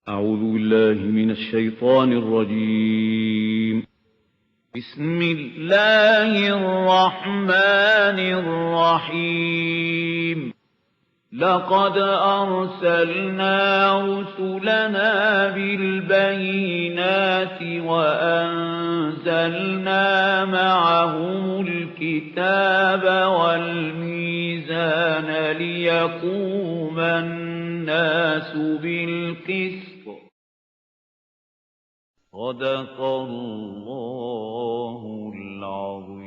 أعوذ بالله من الشيطان الرجيم. بسم الله الرحمن الرحيم. لقد أرسلنا رسلنا بالبينات وأنزلنا معهم الكتاب والميزان ليقوم الناس بالقسط. صدق الله العظيم.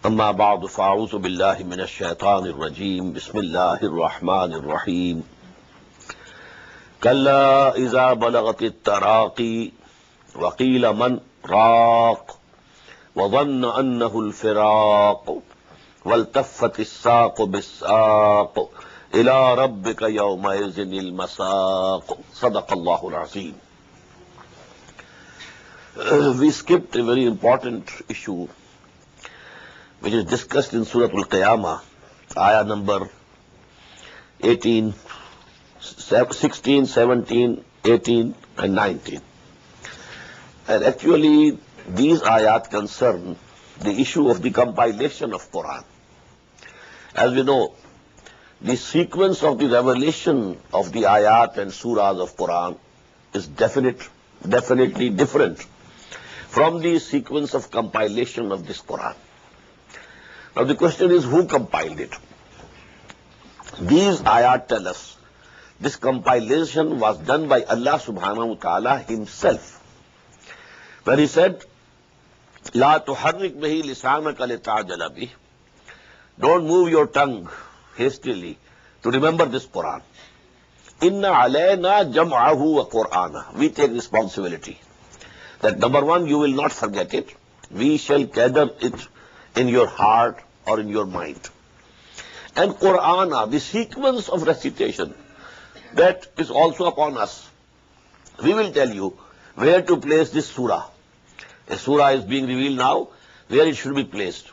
اما بعد فاعوذ باللہ من الشیطان الرجیم بسم اللہ الرحمن الرحیم کلا اذا بلغت التراقی وقیل من راق وظن انہ الفراق والتفت الساق بالساق الى ربک یومئذ المساق. صدق اللہ العظیم. We skipped a very important issue which is discussed in Surah Al-Qiyamah, ayah number 18, 16, 17, 18 and 19. And actually these ayat concern the issue of the compilation of Quran. As we know, the sequence of the revelation of the ayat and surahs of Quran is definitely different from the sequence of compilation of this Quran. Now the question is, who compiled it? These ayat tell us this compilation was done by Allah subhanahu wa ta'ala himself, when he said, La tuharrik bihi lisanaka lita'jala bih. Don't move your tongue hastily to remember this Quran. Inna alayna jam'ahu wa Qur'ana. We take responsibility that number one, you will not forget it. We shall gather it in your heart or in your mind. And Qur'ana, the sequence of recitation, that is also upon us. We will tell you where to place this surah. A surah is being revealed now, where it should be placed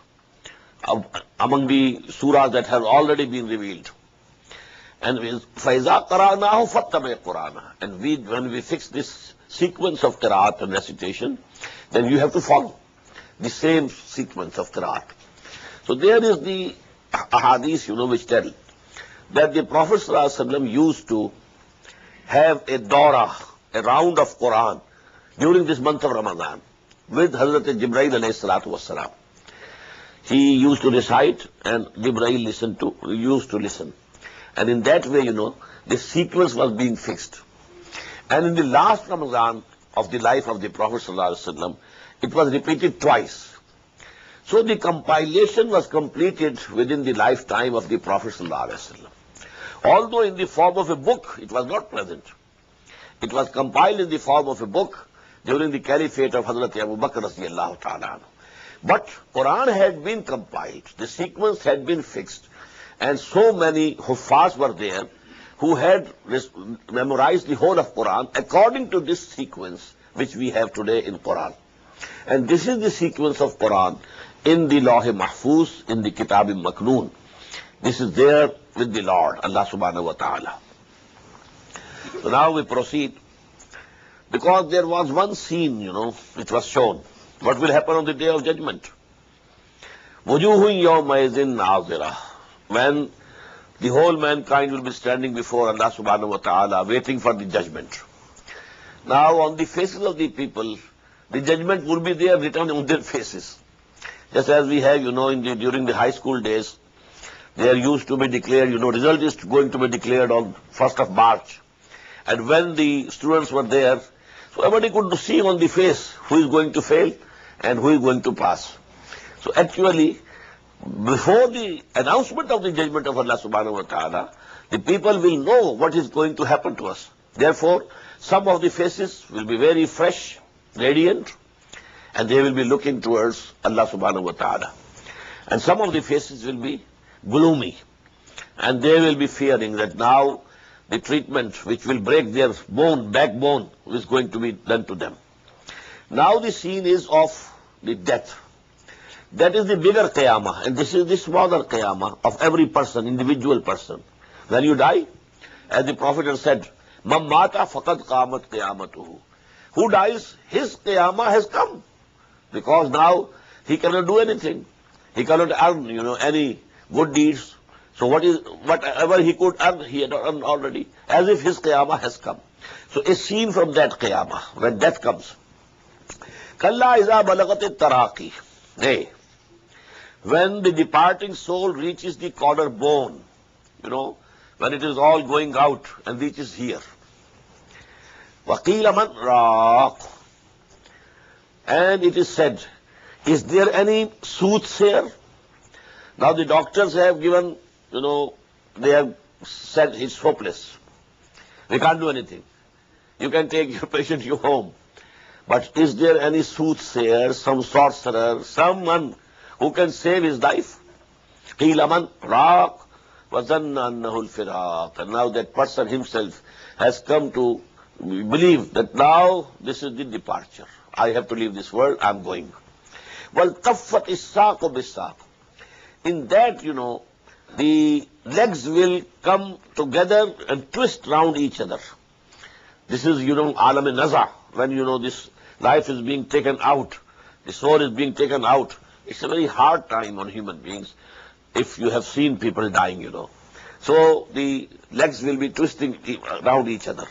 among the surahs that have already been revealed. And فَإِذَا قَرَأْنَاهُ فَاتَّبِعْ قُرْآنَهُ. And when we fix this sequence of qira'at and recitation, then you have to follow the same sequence of qira'at. So there is the Ahaadees, which tell that the Prophet ﷺ used to have a dawrah, a round of Quran during this month of Ramadan with Hazrat Jibreel alayhi salatu wassalam. He used to recite and Jibreel used to listen. And in that way, the sequence was being fixed. And in the last Ramadan of the life of the Prophet ﷺ, it was repeated twice. So the compilation was completed within the lifetime of the Prophet ﷺ. Although in the form of a book, it was not present. It was compiled in the form of a book during the caliphate of Hazrat Abu Bakr radiyallahu ta'ala. But Quran had been compiled, the sequence had been fixed, and so many Huffaz were there who had memorized the whole of Quran according to this sequence which we have today in Quran. And this is the sequence of Quran in the Lawh Mahfuz, in the Kitab Maknoon. This is there with the Lord, Allah subhanahu wa ta'ala. So now we proceed, because there was one scene, which was shown. What will happen on the Day of Judgment? Wujuhun yawmaizin nazira. When the whole mankind will be standing before Allah subhanahu wa ta'ala, waiting for the judgment. Now on the faces of the people, the judgment will be there written on their faces. Just as we have, during the high school days, there used to be declared, result is going to be declared on 1st of March. And when the students were there, so everybody could see on the face who is going to fail and who is going to pass. So actually, before the announcement of the judgment of Allah subhanahu wa ta'ala, the people will know what is going to happen to us. Therefore, some of the faces will be very fresh, radiant, and they will be looking towards Allah subhanahu wa ta'ala. And some of the faces will be gloomy, and they will be fearing that now the treatment which will break their backbone is going to be done to them. Now the scene is of the death. That is the bigger qiyamah, and this is the smaller qiyamah of every person, individual person. When you die, as the Prophet has said, "Man mata faqad qamat qiyamatuhu." Who dies, his qiyamah has come, because now he cannot do anything. He cannot earn, any good deeds. So whatever he could earn, he had earned already, as if his qiyamah has come. So a scene from that qiyamah, when death comes. Kalla iza balagati taraqi. Nay, when the departing soul reaches the collarbone, when it is all going out and reaches here. Waqila man raq. And it is said, is there any soothsayer? Now the doctors have given, they have said it's hopeless. We can't do anything. You can take your patient you home. But is there any soothsayer, some sorcerer, someone who can save his life? Qila man raq wa zanna annahu al-firaq. And now that person himself has come to believe that now this is the departure. I have to leave this world, I'm going. Wal taffat is-saqu bis-saq. In that, the legs will come together and twist round each other. This is, alam-e-naza, when, this life is being taken out, the soul is being taken out. It's a very hard time on human beings, if you have seen people dying, So the legs will be twisting around each other.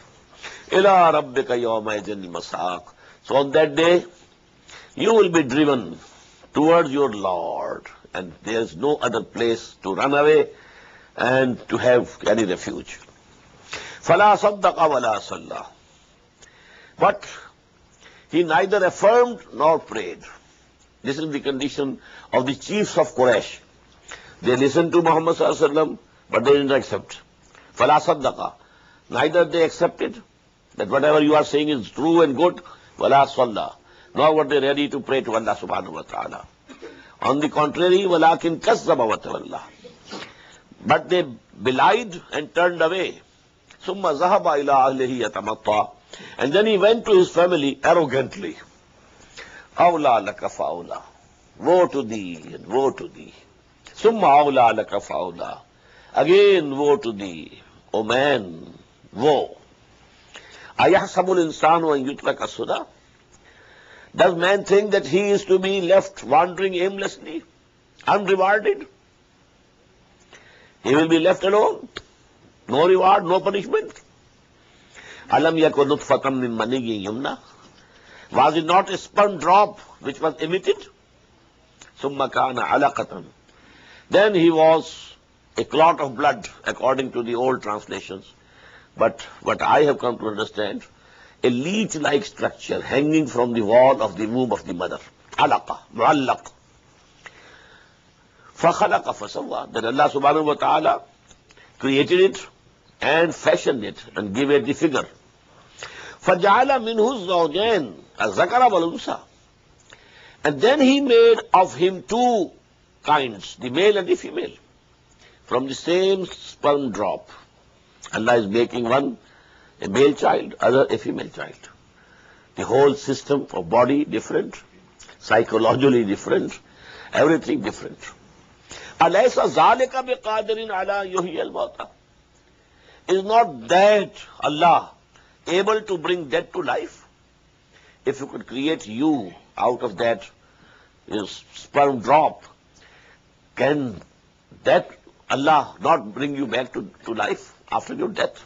Ila rabbika yawma idhin al-masaq. So on that day, you will be driven towards your Lord, and there is no other place to run away and to have any refuge. Fala saddaqa wala salla. But he neither affirmed nor prayed. This is the condition of the chiefs of Quraysh. They listened to Muhammad sallallahu alaihi wasallam, but they didn't accept. Fala saddaqa. Neither they accepted that whatever you are saying is true and good, wala salla. Nor were they ready to pray to Allah subhanahu wa ta'ala. On the contrary, walakin kazzaba wa tawalla. But they belied and turned away. Summa zahaba ila ahlihi yatamatta. And then he went to his family arrogantly. Awla laka fa'awla. Woe to thee and woe to thee. Summa awla laka fa'awla. Again woe to thee. O man, woe. Ayahsabul insanu an yutraka suda. Does man think that he is to be left wandering aimlessly, unrewarded? He will be left alone. No reward, no punishment. Alam yakun nutfatan min maniyyin yumna. Was it not a sperm drop which was emitted? Summa kana alaqatan. Then he was a clot of blood, according to the old translations. But what I have come to understand, a leech-like structure hanging from the wall of the womb of the mother. Alaqa, mu'allaq. فَخَلَقَ فَسَوَّى. Then Allah subhanahu wa ta'ala created it and fashioned it and gave it the figure. فَجَعَلَ مِنْهُ الزَّوْجَيْنِ الذَّكَرَ وَالْأُنْثَى. And then he made of him two kinds, the male and the female, from the same sperm drop. Allah is making one a male child, other a female child. The whole system of body different, psychologically different, everything different. Alaysa zalika biqadirin ala yuhyil mauta. Is not that Allah able to bring death to life? If you could create you out of that sperm drop, can that Allah not bring you back to life after your death?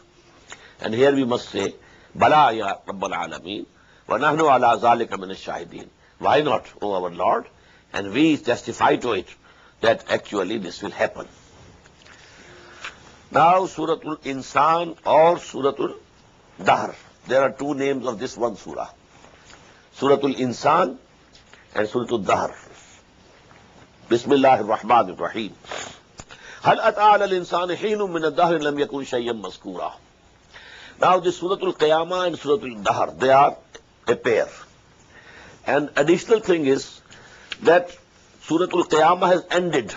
And here we must say, Bala ya Rabbal Alameen, wa nahnu ala zalika min ash-shahideen. Why not, O our Lord? And we testify to it that actually this will happen. Now, Suratul Insan or Suratul Dahr. There are two names of this one surah. Suratul Insan and Suratul Dahr. Bismillahir Rahmanir Rahim. Hal ata'ala al-insani hinun min ad-dahr lam yakun shay'an mazkura. Now, this Suratul Qiyamah and Suratul Dahr, they are a pair. And additional thing is that Suratul Qiyamah has ended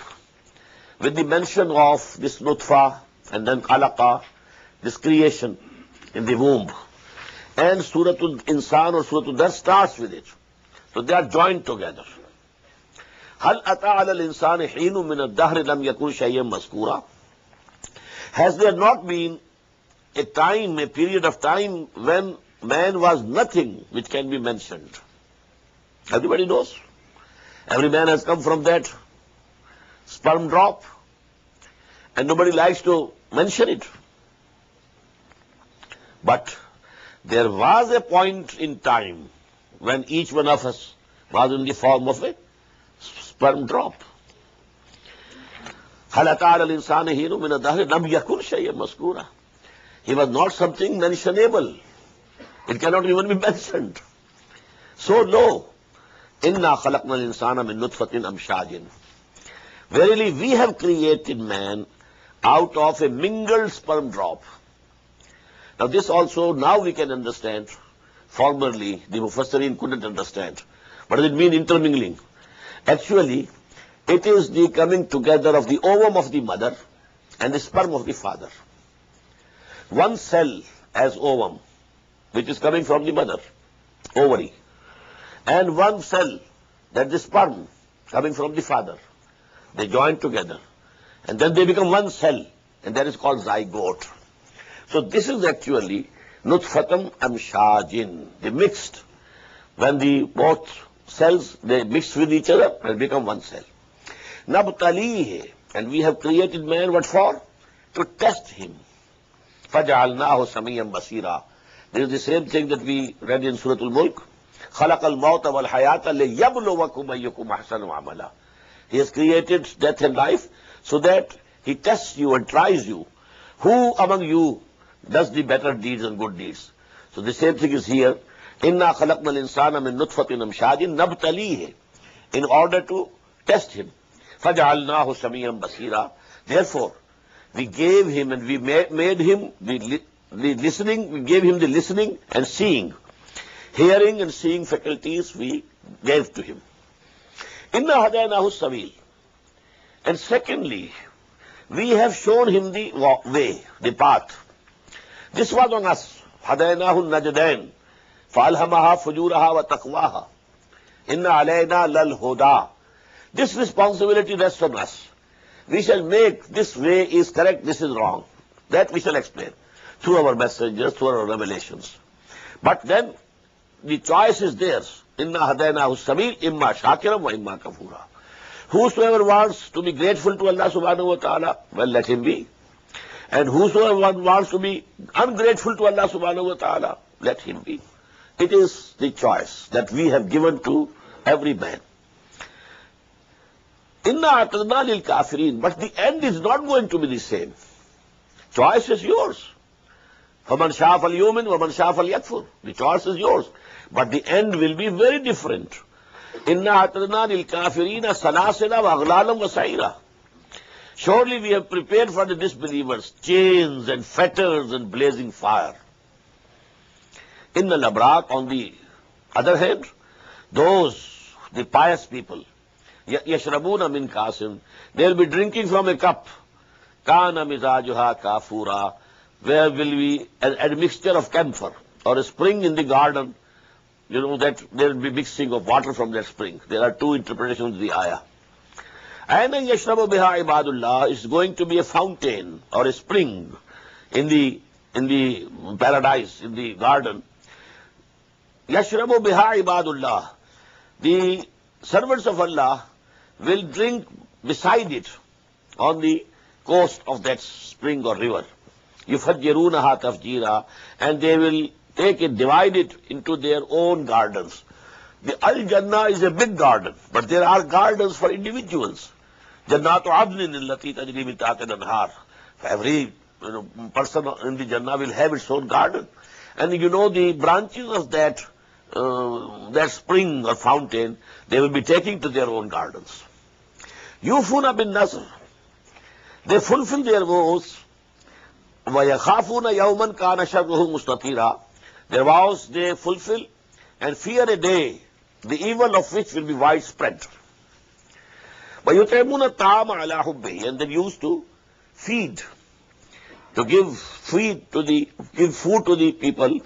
with the mention of this nutfa and then alaqa, this creation in the womb. And Suratul Insan or Suratul Dahr starts with it. So they are joined together. هل أتى على الإنسان حين من الدهر لم يكن شيئا مذكورا. Has there not been a time, a period of time when man was nothing which can be mentioned? Everybody knows. Every man has come from that sperm drop, and nobody likes to mention it. But there was a point in time when each one of us was in the form of a sperm drop. هل أتى على الإنسان حين من الدهر لم يكن شيئا مذكورا. He was not something mentionable. It cannot even be mentioned. So no. إِنَّا خَلَقْنَا الْإِنسَانَ مِن نُطْفَةٍ أَمْشَاجٍ. Verily we have created man out of a mingled sperm drop. Now this also, now we can understand. Formerly, the Mufassirin couldn't understand. What does it mean, intermingling? Actually, it is the coming together of the ovum of the mother and the sperm of the father. One cell as ovum, which is coming from the mother, ovary, and one cell, that is sperm, coming from the father. They join together, and then they become one cell, and that is called zygote. So this is actually nutfatam amshajin. They mixed. When the both cells, they mix with each other and become one cell. Nabtalihi, and we have created man, what for? To test him. فَجَعَلْنَاهُ سَمِيًّا بَصِيرًا. This is the same thing that we read in Surah Al-Mulk. خَلَقَ الْمَوْتَ وَالْحَيَاةَ لِيَبْلُوَكُمْ أَيُّكُمْ أَحْسَنُ عَمَلًا. He has created death and life so that he tests you and tries you. Who among you does the better deeds and good deeds? So the same thing is here. إِنَّا خَلَقْنَا الْإِنسَانَ مِن نُطْفَةٍ أَمْشَاجٍ نَبْتَلِيهِ, in order to test him. فَجَعَلْنَاهُ سَمِيًّا بَصِيرًا. Therefore, we gave him and we made him the listening, we gave him the listening and seeing. Hearing and seeing faculties we gave to him. Inna hadaynahu sabil. And secondly, we have shown him the way, the path. This was on us. Hadaynahu najdain. Fa'alhamaha fujuraha wa taqwaha. Inna alayna lal huda. This responsibility rests on us. We shall make this way is correct, this is wrong. That we shall explain through our messengers, through our revelations. But then the choice is theirs. Inna hadaynahu sabil imma shakiram wa imma kafura. Whosoever wants to be grateful to Allah subhanahu wa ta'ala, well, let him be. And whosoever wants to be ungrateful to Allah subhanahu wa ta'ala, let him be. It is the choice that we have given to every man. Inna atadna lil kafirin, but the end is not going to be the same. Choice is yours. فَمَنْ شَاءَ فَلْيُؤْمِنْ وَمَنْ شَاءَ فَلْيَكْفُرْ. The choice is yours, but the end will be very different. Inna atadna lil kafirina salasila wa aghlalam wa sa'ira. Surely we have prepared for the disbelievers chains and fetters and blazing fire. Inna al-abrar, on the other hand, those, the pious people, yashrabuna min kasim, they will be drinking from a cup. Kana mizajuha kafura, where will be an admixture of camphor, or a spring in the garden, you know that there will be mixing of water from that spring. There are two interpretations of the ayah. Aina yashrabu biha ibadullah is going to be a fountain or a spring in the paradise, in the garden. Yashrabu biha ibadullah. The servants of Allah will drink beside it on the coast of that spring or river. Yufajjirunaha tafjira, and they will take it, divide it into their own gardens. The Al-Jannah is a big garden, but there are gardens for individuals. Jannatu adnin allati tajri min tahtiha al-anhar. Every person in the Jannah will have its own garden. And you know the branches of that spring or fountain, they will be taking to their own gardens. Yufuna bin Nasr. They fulfill their vows. وَيَخَافُونَ يَوْمًا كَانَ شَرُّهُ مُسْتَطِيرًا. Their vows they fulfill and fear a day, the evil of which will be widespread. وَيُطْعِمُونَ الطَّعَامَ عَلَى حُبِّهِ. And they used to feed, to give food to the people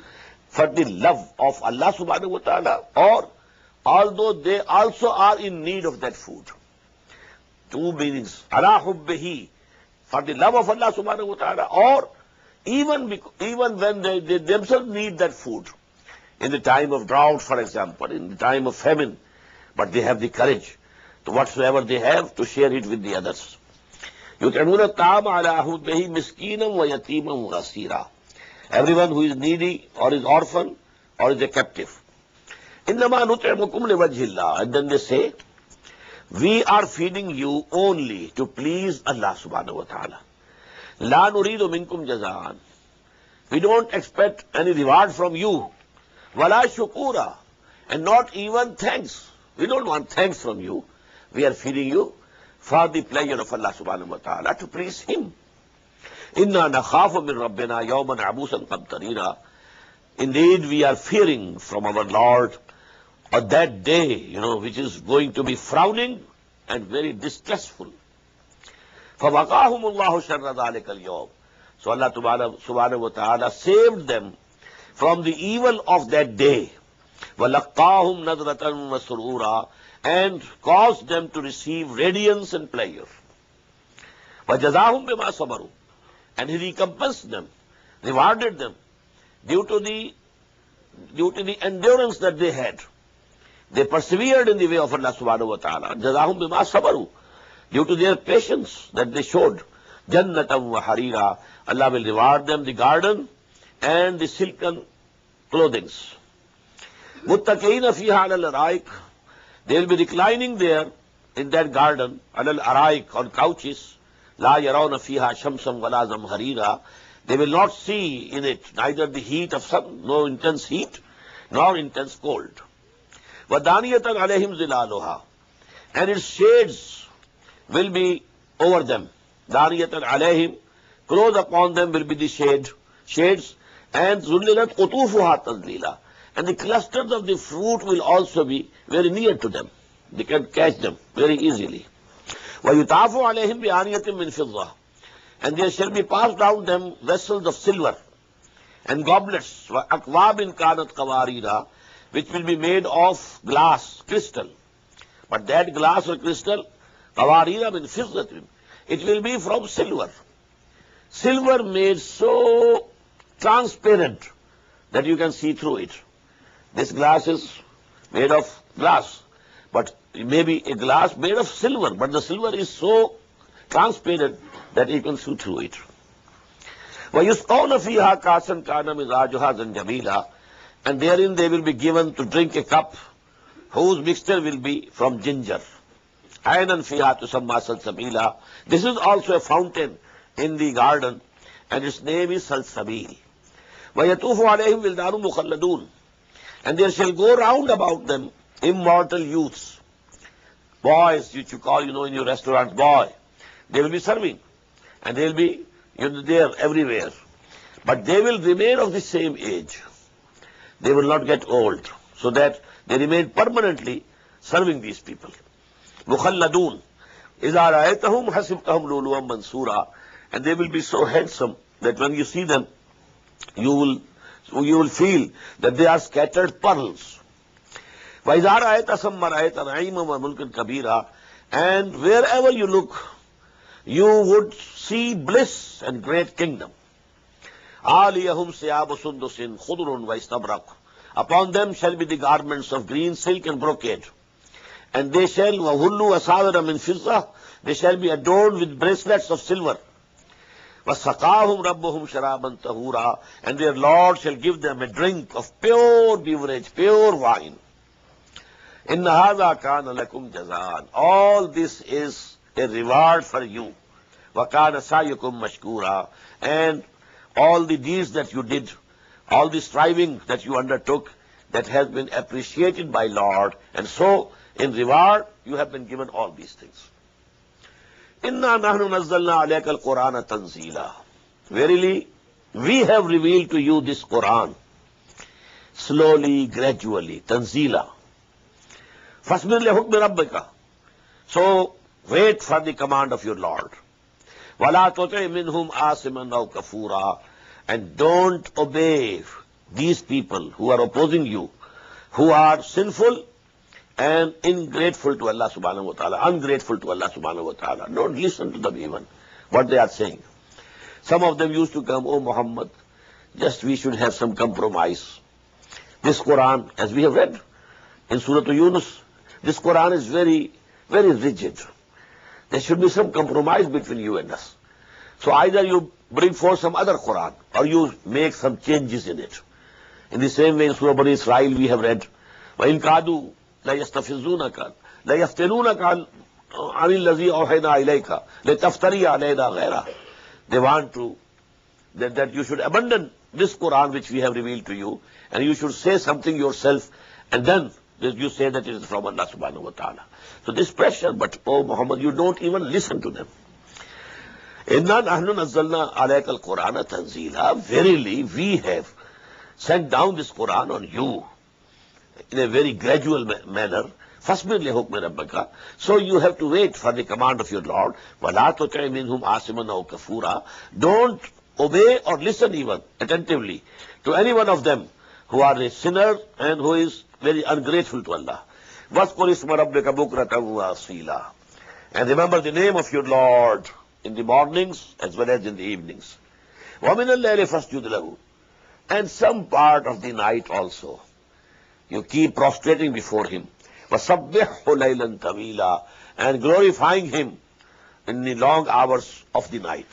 for the love of Allah subhanahu wa ta'ala, or although they also are in need of that food. two meanings. Ala hubbihi, for the love of Allah subhanahu wa ta'ala, or even when they themselves need that food. In the time of drought, for example, in the time of famine, but they have the courage to whatsoever they have to share it with the others. يُطْعِمُونَ الطَّعَامَ عَلَىٰ حُبِّهِ مِسْكِينًا وَيَتِيمًا وَأَسِيرًا. Everyone who is needy or is orphan or is a captive. إِنَّمَا نُطْعِمُكُمْ لِوَجْهِ اللَّهِ. And then they say, we are feeding you only to please Allah subhanahu wa ta'ala. لَا نُرِيدُ مِنْكُمْ جَزَاءً. We don't expect any reward from you. وَلَا شُكُورًا. And not even thanks. We don't want thanks from you. We are feeding you for the pleasure of Allah subhanahu wa ta'ala, to please Him. إِنَّا نَخَافُ مِنْ رَبِّنَا يَوْمًا عَبُوسًا قَمْطَرِيرًا. Indeed, we are fearing from our Lord on that day, which is going to be frowning and very distressful. فَوَقَاهُمُ اللَّهُ شَرَّ ذَلِكَ الْيَوْمِ. So Allah subhanahu wa ta'ala saved them from the evil of that day. وَلَقَّاهُمْ نَضْرَةً وَسُرُورًا. And caused them to receive radiance and pleasure. وَجَزَاهُمْ بِمَا صَبَرُوا. And He recompensed them, rewarded them, due to the endurance that they had. They persevered in the way of Allah subhanahu wa ta'ala. جَزَاهُمْ بِمَا صَبَرُوا. Due to their patience that they showed. جَنَّةً وَحَرِيرًا. Allah will reward them the garden and the silken clothings. مُتَّكِئِينَ فِيهَا عَلَى الْأَرَائِكِ. They will be reclining there in that garden, عَلَى الْأَرَائِكِ, on couches. لَا يَرَوْنَ فِيهَا شَمْسًا وَلَا زَمْهَرِيرًا. They will not see in it neither the heat of sun, no intense heat, nor intense cold. وَدَانِيَةً عَلَيْهِمْ ظِلَالُهَا. And its shades will be over them. دَانِيَةً عَلَيْهِمْ. Close upon them will be the shades. And ذُلِّلَتْ قُطُوفُهَا تَذْلِيلًا. And the clusters of the fruit will also be very near to them. They can catch them very easily. وَيُطَافُ عَلَيْهِمْ بِآنِيَةٍ مِّن فِضَّةٍ. And there shall be passed down them vessels of silver and goblets, وَأَكْوَابٍ كَانَتْ قَوَارِيرًا, which will be made of glass, crystal. But that glass or crystal, قَوَارِيرًا مِّن فِضَّةٍ, it will be from silver. Silver made so transparent that you can see through it. This glass is made of glass, but it may be a glass made of silver, but the silver is so transparent that you can see through it. وَيُسْقَوْنَ فِيهَا كَاسًا كَانَ مِزَاجُهَا زَنْجَبِيلًا. And therein they will be given to drink a cup whose mixture will be from ginger. عَيْنًا فِيهَا تُسَمَّى سَلْسَبِيلًا. This is also a fountain in the garden, and its name is Salsabil. وَيَطُوفُ عَلَيْهِمْ وِلْدَانٌ مُخَلَّدُونَ. And there shall go round about them immortal youths. Boys, which you call, in your restaurants, boy. They will be serving. And they will be there everywhere. But they will remain of the same age. They will not get old. So that they remain permanently serving these people. مُخَلَّدُونَ. إِذَا رَأَيْتَهُمْ حَسِبْتَهُمْ لُؤْلُؤًا مَنْثُورًا. And they will be so handsome that when you see them, you will feel that they are scattered pearls. وَإِذَا رَأَيْتَ ثَمَّ رَأَيْتَ نَعِيمًا وَمُلْكًا كَبِيرًا. And wherever you look, you would see bliss and great kingdom. عَالِيَهُمْ ثِيَابُ سُنْدُسٍ خُضْرٌ وَإِسْتَبْرَقٌ. Upon them shall be the garments of green silk and brocade. And they shall وَهُلُّوا أَسَاوِرَ مِنْ فِضَّةٍ. They shall be adorned with bracelets of silver. وَسَقَاهُمْ رَبُّهُمْ شَرَابًا طَهُورًا. And their Lord shall give them a drink of pure beverage, pure wine. إِنَّ هَذَا كَانَ لَكُمْ جَزَاءً. All this is a reward for you. وَكَانَ سَعْيُكُمْ مَشْكُورًا. And all the deeds that you did, all the striving that you undertook, that has been appreciated by Lord. And so, in reward, you have been given all these things. إِنَّا نَحْنُ نَزَّلْنَا عَلَيْكَ الْقُرْآنَ تَنزِيلًا. Verily, we have revealed to you this Quran. Slowly, gradually, tanzila. فَاسْبِرْ لِحُكْمِ رَبِّكَ. So, wait for the command of your Lord. وَلَا تُطِعْ مِنْهُمْ آثِمًا أَوْ كَفُورًا. And don't obey these people who are opposing you, who are sinful and ingrateful to Allah subhanahu wa ta'ala, ungrateful to Allah subhanahu wa ta'ala. Don't listen to them even, what they are saying. Some of them used to come, oh Muhammad, just we should have some compromise. This Quran, as we have read in Surah Yunus, this Quran is very, very rigid. There should be some compromise between you and us. So either you bring forth some other Quran, or you make some changes in it. In the same way in Surah Bani Israel we have read, وَإِن كَادُوا لَيَسْتَفِزُّونَكَ لَيَفْتِنُونَكَ عَنِ الَّذِي أَوْحَيْنَا إِلَيْكَ لِتَفْتَرِيَ عَلَيْنَا غَيْرَهُ. They want to, that you should abandon this Quran which we have revealed to you, and you should say something yourself, and then you say that it is from Allah subhanahu wa ta'ala. So this pressure, but oh Muhammad, you don't even listen to them. إِنَّا نَحْنُ نَزَّلْنَا عَلَيْكَ الْقُرْآنَ تَنزِيلًا. Verily, we have sent down this Quran on you in a very gradual manner. فَاصْبِرْ لِحُكْمِ رَبِّكَ. So you have to wait for the command of your Lord. وَلَا تُطِعْ مِنْهُمْ عَاصِمًا أَوْ كَفُورًا. Don't obey or listen even attentively to any one of them who are a sinner and who is very ungrateful to Allah. وَاذْكُرِ اسْمَ رَبِّكَ بُكْرَةً وَأَصِيلًا. And remember the name of your Lord in the mornings as well as in the evenings. وَمِنَ اللَّيْلِ فَاسْجُدْ لَهُ. And some part of the night also you keep prostrating before him. وَسَبِّحْهُ لَيْلًا طَوِيلًا. And glorifying him in the long hours of the night.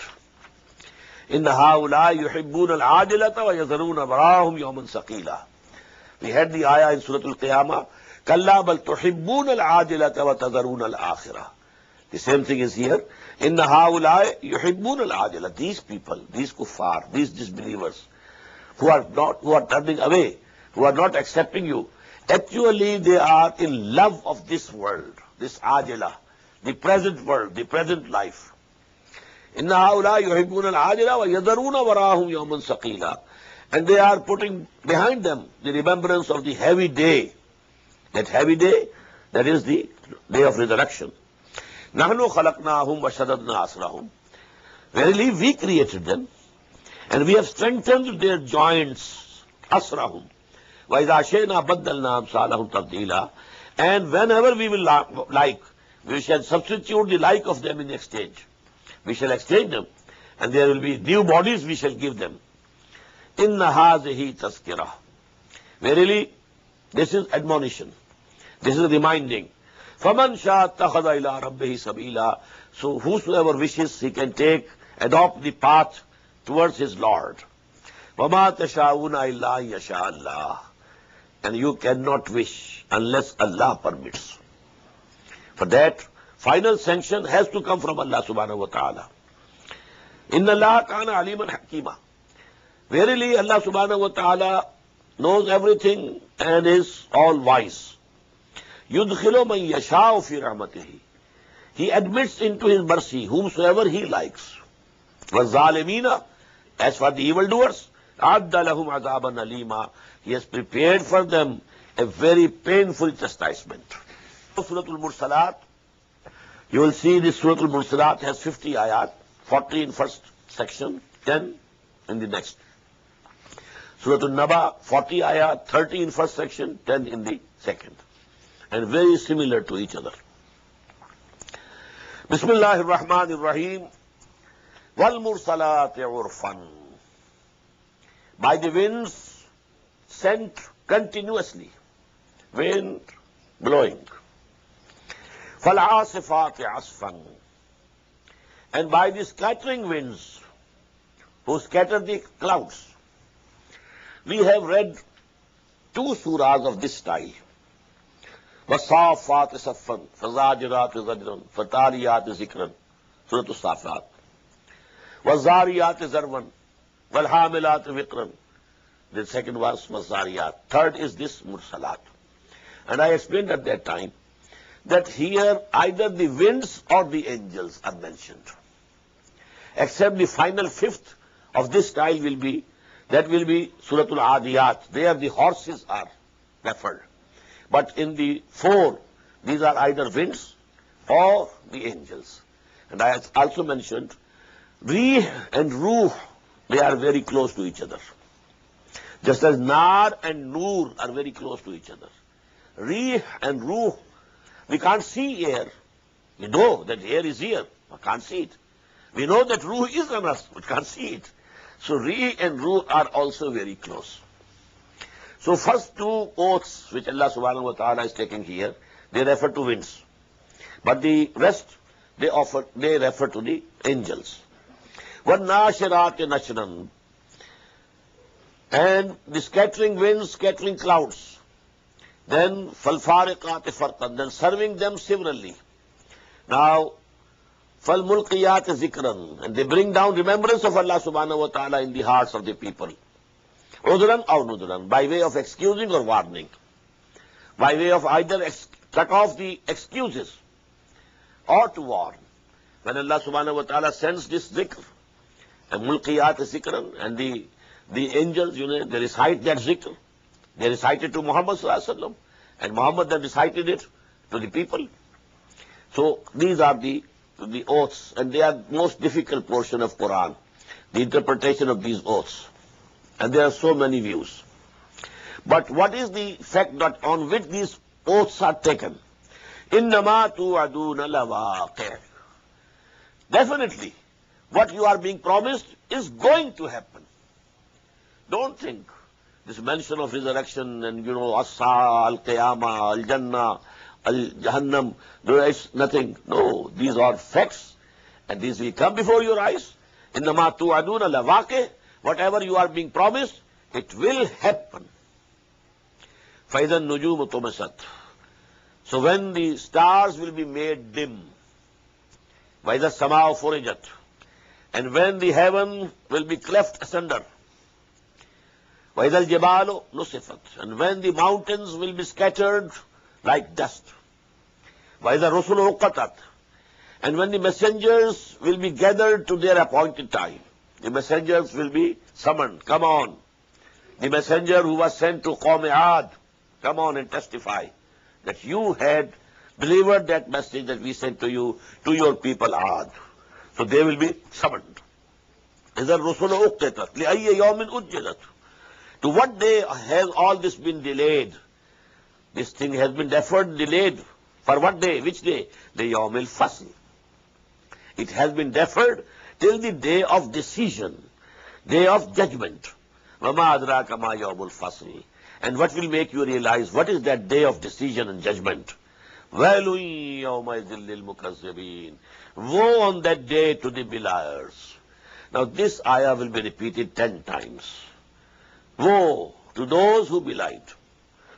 إِنَّ هَؤُلَاءِ يُحِبُّونَ الْعَاجِلَةَ وَيَذَرُونَ وَرَاءَهُمْ يَوْمًا ثَقِيلًا. We had the ayah in Surah Al-Qiyamah, كَلَّا بَلْ تُحِبُّونَ الْعَاجِلَةَ وَتَذَرُونَ الْآخِرَةَ. The same thing is here. إِنَّ هَؤُلَاءِ يُحِبُّونَ الْعَاجِلَةَ. These people, these kuffar, these disbelievers, who are turning away, who are not accepting you, actually they are in love of this world, this ajila, the present world, the present life. Inna haula yuhibbuna al-ajila wa yadharuna warahum yawman saqila. And they are putting behind them the remembrance of the heavy day. That heavy day, that is the day of resurrection. Nahnu khalaqnahum wa shaddadna asrahum. Verily we created them, and we have strengthened their joints, asrahum. وَإِذَا شَئْنَا بَدَّلْنَا أَمْثَالَهُمْ تَبْدِيلًا. And whenever we will like, we shall substitute the like of them in exchange. We shall exchange them, and there will be new bodies we shall give them. إِنَّ هَذِهِ تَذْكِرَةٌ. Verily, this is admonition. This is reminding. فَمَنْ شَاءَ اتَّخَذَ إِلَىٰ رَبِّهِ سَبِيلًا. So whosoever wishes, he can adopt the path towards his Lord. وَمَا تَشَاءُونَ إِلَّا أَن يَشَاءَ اللَّهُ. And you cannot wish unless Allah permits. For that, final sanction has to come from Allah subhanahu wa ta'ala. إِنَّ اللَّهَ كَانَ عَلِيمًا حَكِيمًا. Verily, Allah subhanahu wa ta'ala knows everything and is all wise. يُدْخِلُ مَن يَشَاءُ فِي رَحْمَتِهِ. He admits into his mercy whomsoever he likes. وَالظَّالِمِينَ. As for the evildoers, أَعَدَّ لَهُمْ عَذَابًا أَلِيمًا. He has prepared for them a very painful chastisement. Surah Al-Mursalat, you will see this Surah Al-Mursalat has 50 ayat, 40 in first section, 10 in the next. Surah Al-Naba, 40 ayat, 30 in first section, 10 in the second. And very similar to each other. Bismillahir Rahmanir Rahim. وَالْمُرْسَلَاتِ عُرْفًا. By the winds sent continuously, wind blowing. فَالْعَاصِفَاتِ عَصْفًا. And by the scattering winds, who scatter the clouds. We have read 2 surahs of this style. وَالصَّافَّاتِ صَفًّا فَزَاجِرَاتِ زَجْرًا فَتَالِيَاتِ ذِكْرًا. Surah Al-Safat. وَالزَّارِيَاتِ ذَرْوًا وَالْحَامِلَاتِ وِقْرًا. The second was وَالزَّارِيَاتِ. Third is this Mursalat. And I explained at that time that here either the winds or the angels are mentioned. Except the final 5th of this style will be Surah Al-Adiyat. There the horses are referred. But in the 4, these are either winds or the angels. And I also mentioned Rih and Ruh, they are very close to each other. Just as Nar and Noor are very close to each other. Rih and Ruh. We can't see air. We know that air is here. We can't see it. We know that Ruh is on us. We can't see it. So Rih and Ruh are also very close. So first two oaths which Allah subhanahu wa ta'ala is taking here, they refer to winds. But the rest, they refer to the angels. وَالنَّاشِرَاتِ نَشْرًا. And the scattering winds, scattering clouds. Then فَالْفَارِقَاتِ فَرْقًا. Then serving them severally. Now, فَالْمُلْقِيَاتِ ذِكْرًا. And they bring down remembrance of Allah subhanahu wa ta'ala in the hearts of the people. عُذْرًا أَوْ نُذْرًا. By way of excusing or warning. By way of either cut off the excuses or to warn. When Allah subhanahu wa ta'ala sends this zikr, and mulqiyat zikran, and the angels, they recite that zikr. They recite it to Muhammad sallallahu alaihi wasallam, and Muhammad then recited it to the people. So these are the oaths, and they are the most difficult portion of Quran, the interpretation of these oaths. And there are so many views. But what is the fact that on which these oaths are taken? إِنَّمَا تُوعَدُونَ لَوَاقِعٌ. Definitely, what you are being promised is going to happen. Don't think this mention of resurrection and, As-Saa, Al-Qiyamah, Al-Jannah, Al-Jahannam, there is nothing. No, these are facts, and these will come before your eyes. إِنَّمَا تُوعَدُونَ لَوَاقِعٌ. Whatever you are being promised, it will happen. فَإِذَا النُّجُومُ طُمِسَتْ. So when the stars will be made dim, وَإِذَا السَّمَاءُ فُرِجَتْ. And when the heaven will be cleft asunder, وَإِذَا الْجِبَالُ نُصِفَتْ. And when the mountains will be scattered like dust, وَإِذَا الرُّسُلُ أُقَّتَتْ. And when the messengers will be gathered to their appointed time, the messengers will be summoned. Come on. The messenger who was sent to Qawm Aad, come on and testify that you had delivered that message that we sent to you, to your people Aad. So they will be summoned. إِذَا الرُّسُلُ أُقِّتَتْ لِأَيِّ يَوْمٍ أُجِّلَتْ. To what day has all this been delayed? This thing has been deferred, delayed. For what day? Which day? The Yawm al-Fasl. It has been deferred till the day of decision, day of judgment. وَمَا أَدْرَاكَ مَا يَوْمُ الْفَصْلِ. And what will make you realize what is that day of decision and judgment? وَيْلٌ يَوْمَئِذٍ لِلْمُكَذِّبِينَ. Woe on that day to the beliers. Now this ayah will be repeated 10 times. Woe to those who belied,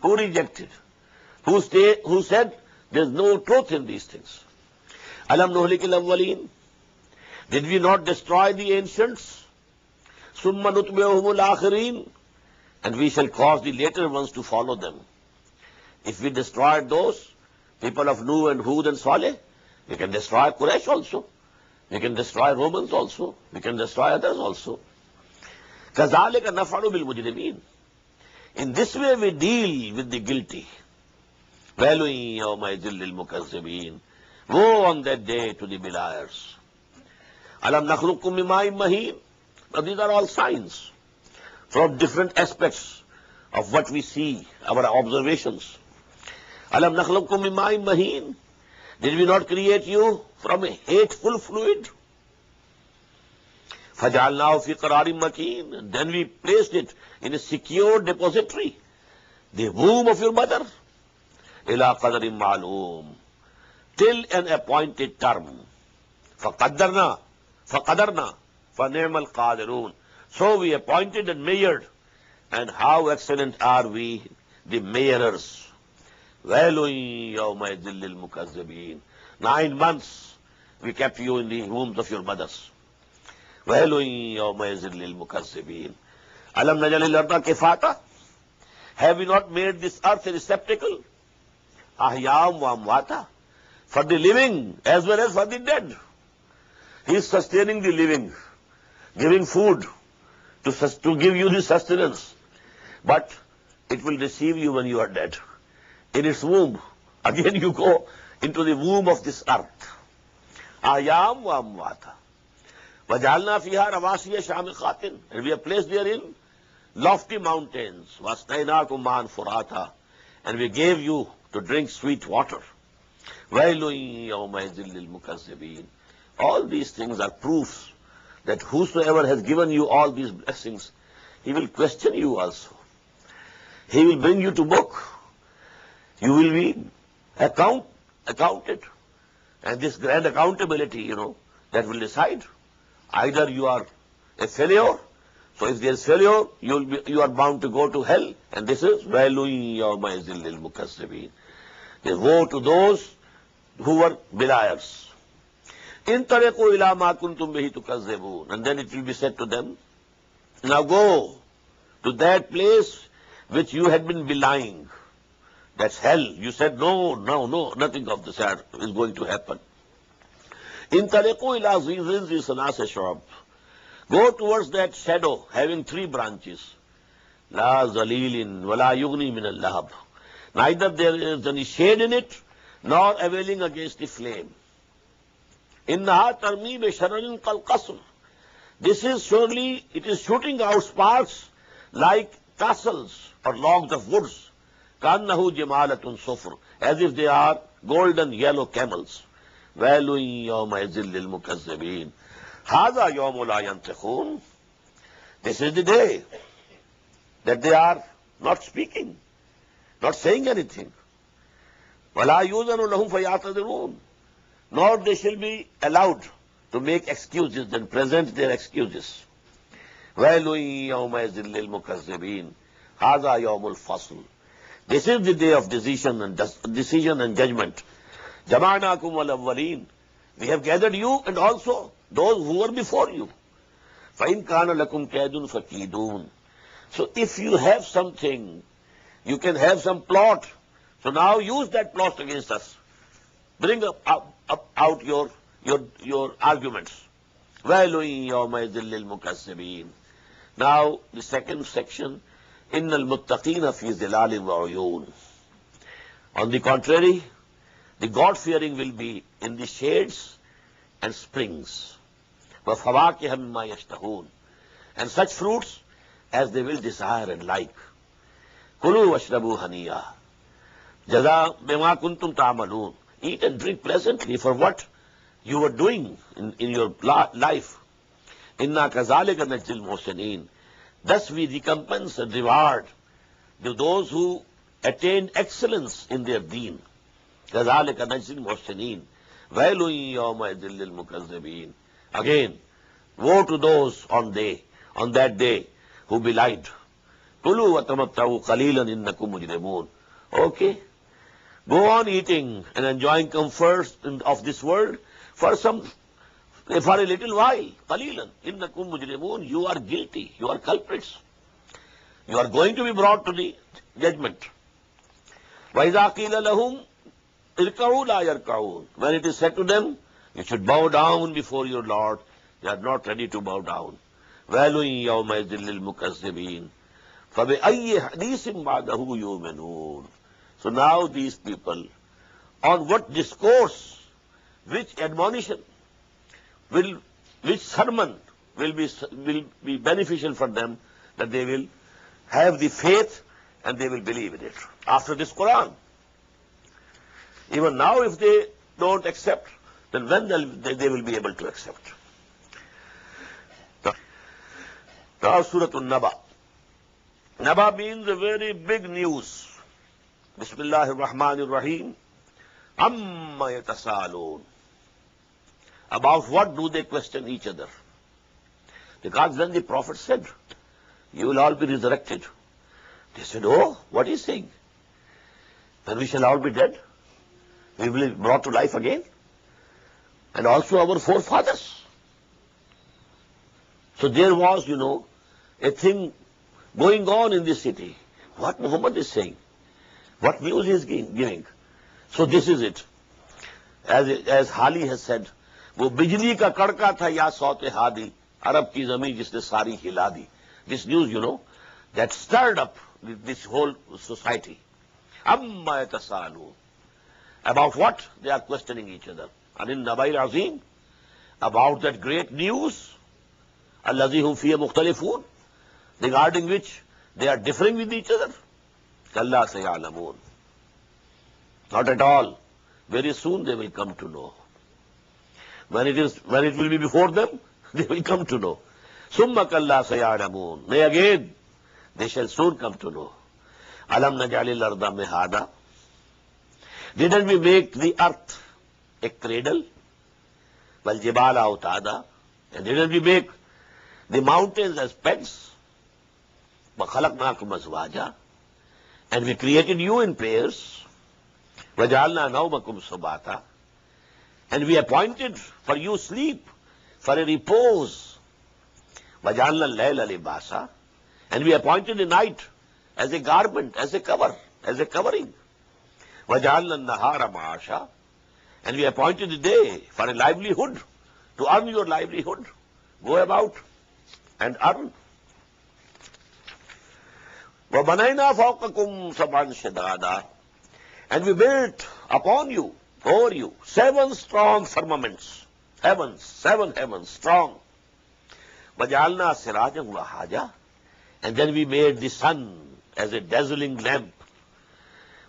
who rejected, who said there's no truth in these things. Alam nuhlikil awwalin. Did we not destroy the ancients? Summa nutbi'uhumul akhirin. And we shall cause the later ones to follow them. If we destroyed those people of Nuh and Hud and Saleh, we can destroy Quraysh also. We can destroy Romans also. We can destroy others also. كَذَلِكَ نَفْعَلُ بِالْمُجْرِمِينَ. In this way we deal with the guilty. وَيْلٌ يَوْمَئِذٍ لِلْمُكَذِّبِينَ. Woe on that day to the beliers. أَلَمْ نَخْلُقكُّم مِّن مَّاءٍ مَّهِينٍ. Now these are all signs from different aspects of what we see, our observations. أَلَمْ نَخْلُقكُّم مِّن مَّاءٍ مَّهِينٍ. Did we not create you from a hateful fluid? فَجَعَلْنَاهُ فِي قَرَارٍ مَّكِينٍ. And then we placed it in a secure depository, the womb of your mother. إِلَىٰ قَدَرٍ مَّعْلُومٍ. Till an appointed term. فَقَدَّرْنَا فَنِعْمَ الْقَادِرُونَ. So we appointed and measured, and how excellent are we, the measurers. وَيْلٌ يَوْمَئِذٍ لِلْمُكَذِّبِينَ. 9 months we kept you in the wombs of your mothers. وَيْلٌ يَوْمَئِذٍ لِلْمُكَذِّبِينَ. أَلَمْ نَجْعَلِ الْأَرْضَ كِفَاتًا. Have we not made this earth a receptacle? أَحْيَاءً وَأَمْوَاتًا. For the living as well as for the dead. He is sustaining the living, giving food to give you the sustenance. But it will receive you when you are dead. In its womb. Again you go into the womb of this earth. أَحْيَاءً وَأَمْوَاتًا. وَجَعَلْنَا فِيهَا رَوَاسِيَ شَامِخَاتٍ. And we have placed therein lofty mountains. وَأَسْقَيْنَاكُم مَّاءً فُرَاتًا. and we gave you to drink sweet water. وَيْلٌ يَوْمَئِذٍ لِلْمُكَذِّبِينَ. All these things are proofs that whosoever has given you all these blessings, he will question you also. He will bring you to book. You will be accounted. And this grand accountability, that will decide. Either you are a failure, so if there is failure, you are bound to go to hell. And this is وَيْلٌ يَوْمَئِذٍ لِلْمُكَذِّبِينَ. Woe to those who were beliers. إِن تَرِقُوا إِلَى مَا كُنْتُمْ بِهِ تُكَذِّبُونَ. And then it will be said to them, now go to that place which you had been belying. That's hell. You said, no, nothing of this is going to happen. إِن تَرِقُوا إِلَى ظِلٍّ ذِي ثَلَاثِ شُعَبٍ. Go towards that shadow having 3 branches. لَا ظَلِيلٍ وَلَا يُغْنِي مِنَ اللَّهَبِ. Neither there is any shade in it, nor availing against the flame. إِنَّهَا تَرْمِي بِشَرَرٍ كَالْقَصْرِ. This is surely, it is shooting out sparks like tassels or logs of woods. كَأَنَّهُ جِمَالَةٌ صُفْرٌ. As if they are golden yellow camels. وَيْلٌ يَوْمَئِذٍ لِلْمُكَذِّبِينَ. هَذَا يَوْمُ لَا يَنْطِقُونَ. This is the day that they are not speaking, not saying anything. وَلَا يُؤْذَنُ لَهُمْ فَيَعْتَذِرُونَ. Nor they shall be allowed to make excuses and present their excuses. وَيْلٌ يَوْمَئِذٍ لِلْمُكَذِّبِينَ. هَذَا يَوْمُ الْفَصْلِ. This is the day of decision and judgment. جَمَعْنَاكُمْ وَالْأَوَّلِينَ. We have gathered you and also those who were before you. فَإِنْ كَانَ لَكُمْ كَيْدٌ فَكِيدُونَ. So if you have something, you can have some plot. So now use that plot against us. Bring out your arguments. وَيْلٌ يَوْمَئِذٍ لِلْمُكَذِّبِينَ. Now the second section, إِنَّ الْمُتَّقِينَ فِي ظِلَالٍ وَعُيُونٍ. On the contrary, the God-fearing will be in the shades and springs. وَفَوَاكِهَ مِمَّا يَشْتَهُونَ. And such fruits as they will desire and like. كُلُوا وَاشْرَبُوا هَنِيًّا جَزَاءً بِمَا كُنْتُمْ تَعْمَلُونَ. Eat and drink pleasantly for what you were doing in your life. إِنَّا كَذَلِكَ نَجْزِي الْمُحْسِنِينَ. Thus we recompense and reward those who attained excellence in their deen. كَذَلِكَ نَجْزِي الْمُحْسِنِينَ. وَيْلٌ يَوْمَئِذٍ لِلْمُكَذِّبِينَ. Again, woe to those on that day who belied. كُلُوا وَتَمَتَّعُوا قَلِيلًا إِنَّكُمْ مُجْرِمُونَ. Okay, go on eating and enjoying comforts of this world for a little while. قَلِيلًا إِنَّكُمْ مُجْرِمُونَ. You are guilty. You are culprits. You are going to be brought to the judgment. وَإِذَا قِيلَ لَهُمْ ارْكَعُوا لَا يَرْكَعُونَ. When it is said to them, you should bow down before your Lord, they are not ready to bow down. وَيْلٌ يَوْمَئِذٍ لِلْمُكَذِّبِينَ. فَبِأَيِّ حَدِيثٍ بَعْدَهُ يُؤْمِنُونَ. So now these people, on what discourse, which admonition, which sermon will be beneficial for them, that they will have the faith and they will believe in it after this Quran. Even now, if they don't accept, then when they will be able to accept? Now, Surah An-Naba. Naba means a very big news. Bismillahir Rahmanir Rahim. Amma yatasaloon. About what do they question each other? Because when the Prophet said, you will all be resurrected, they said, oh, what is he saying? Then we shall all be dead. We will be brought to life again. And also our forefathers. So there was, a thing going on in this city. What Muhammad is saying. What news he is giving. So this is it. As Hali has said, वो बिजली का कड़का था या saute Hadi, अरब की जमीन जिसने सारी हिला दी. This news, that stirred up this whole society. Amma yatasalu. About what? They are questioning each other. And in Nabail Azim, about that great news, allazi hum fiya mukhtalifun, regarding which they are differing with each other. Kalla sayalamun. Not at all. Very soon they will come to know. When it will be before them, they will come to know. Summa kalla saya'lamun. Nay, again, they shall soon come to know. Alam naj'alil arda mihada. Didn't we make the earth a cradle? Wal jibala awtada. And didn't we make the mountains as pets? Wa khalaqnakum azwaja. And we created you in pairs. Wa ja'alna nawmakum subata. And we appointed for you sleep, for a repose. Wa ja'alna al-layla libasa. And we appointed the night as a garment, as a cover, as a covering. وَجَعَلْنَا النَّهَارَ مَعَاشًا. And we appointed the day for a livelihood, to earn your livelihood. Go about and earn. وَبَنَيْنَا فَوْقَكُمْ سَبْعًا شِدَادًا. And we built upon you, over you, 7 strong firmaments. Heavens, 7 heavens, strong. وَجَعَلْنَا سِرَاجًا وَهَاجًا. And then we made the sun as a dazzling lamp.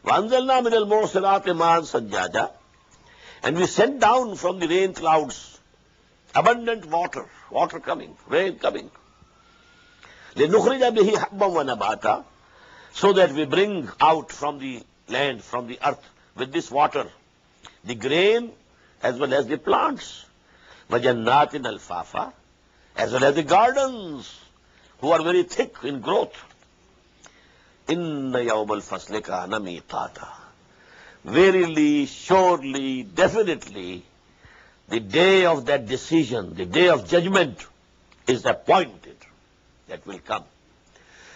وَأَنزَلْنَا مِنَ الْمُرْسِلَاتِ مَاءً ثَجَّاجًا. And we sent down from the rain clouds abundant water, water coming, rain coming. لِنُخْرِجَ بِهِ حَبًّا وَنَبَاتًا. So that we bring out from the land, from the earth, with this water, the grain as well as the plants. وَجَنَّاتٍ أَلْفَافًا. As well as the gardens, who are very thick in growth. Inna yawmal fasli kana miqata. Verily, surely, definitely, the day of that decision, the day of judgment is appointed. That will come.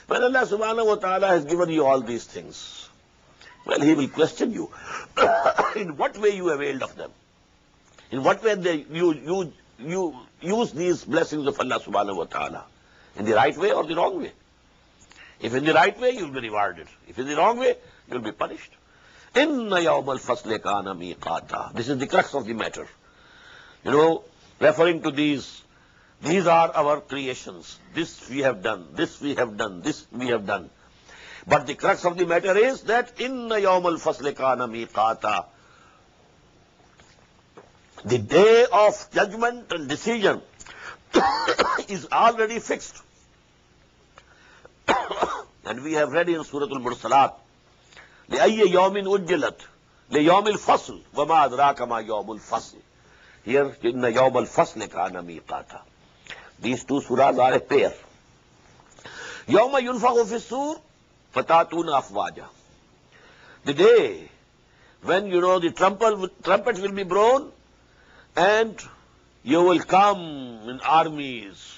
When Allah subhanahu wa ta'ala has given you all these things, well, He will question you. In what way you availed of them? In what way you use these blessings of Allah subhanahu wa ta'ala? In the right way or the wrong way? If in the right way, you will be rewarded. If in the wrong way, you will be punished. Inna yawmal fasli kana miqata. This is the crux of the matter. You know, referring to these are our creations. This we have done, this we have done, this we have done. But the crux of the matter is that inna yawmal fasli kana miqata. The day of judgment and decision is already fixed. And we have read in Surah Al-Mursalat, لِأَيِّ يَوْمٍ أُجِّلَتْ لِيَوْمِ الْفَصْلِ وَمَا أَدْرَاكَ مَا يَوْمُ الْفَصْلِ. Here, إِنَّ يَوْمَ الْفَصْلِ كَانَ مِيقَاتًا. These two surahs are a pair. يَوْمَ يُنْفَخُ فِي الصُّورِ فَتَأْتُونَ أَفْوَاجًا. The day when, you know, the trumpet will be blown, and you will come in armies,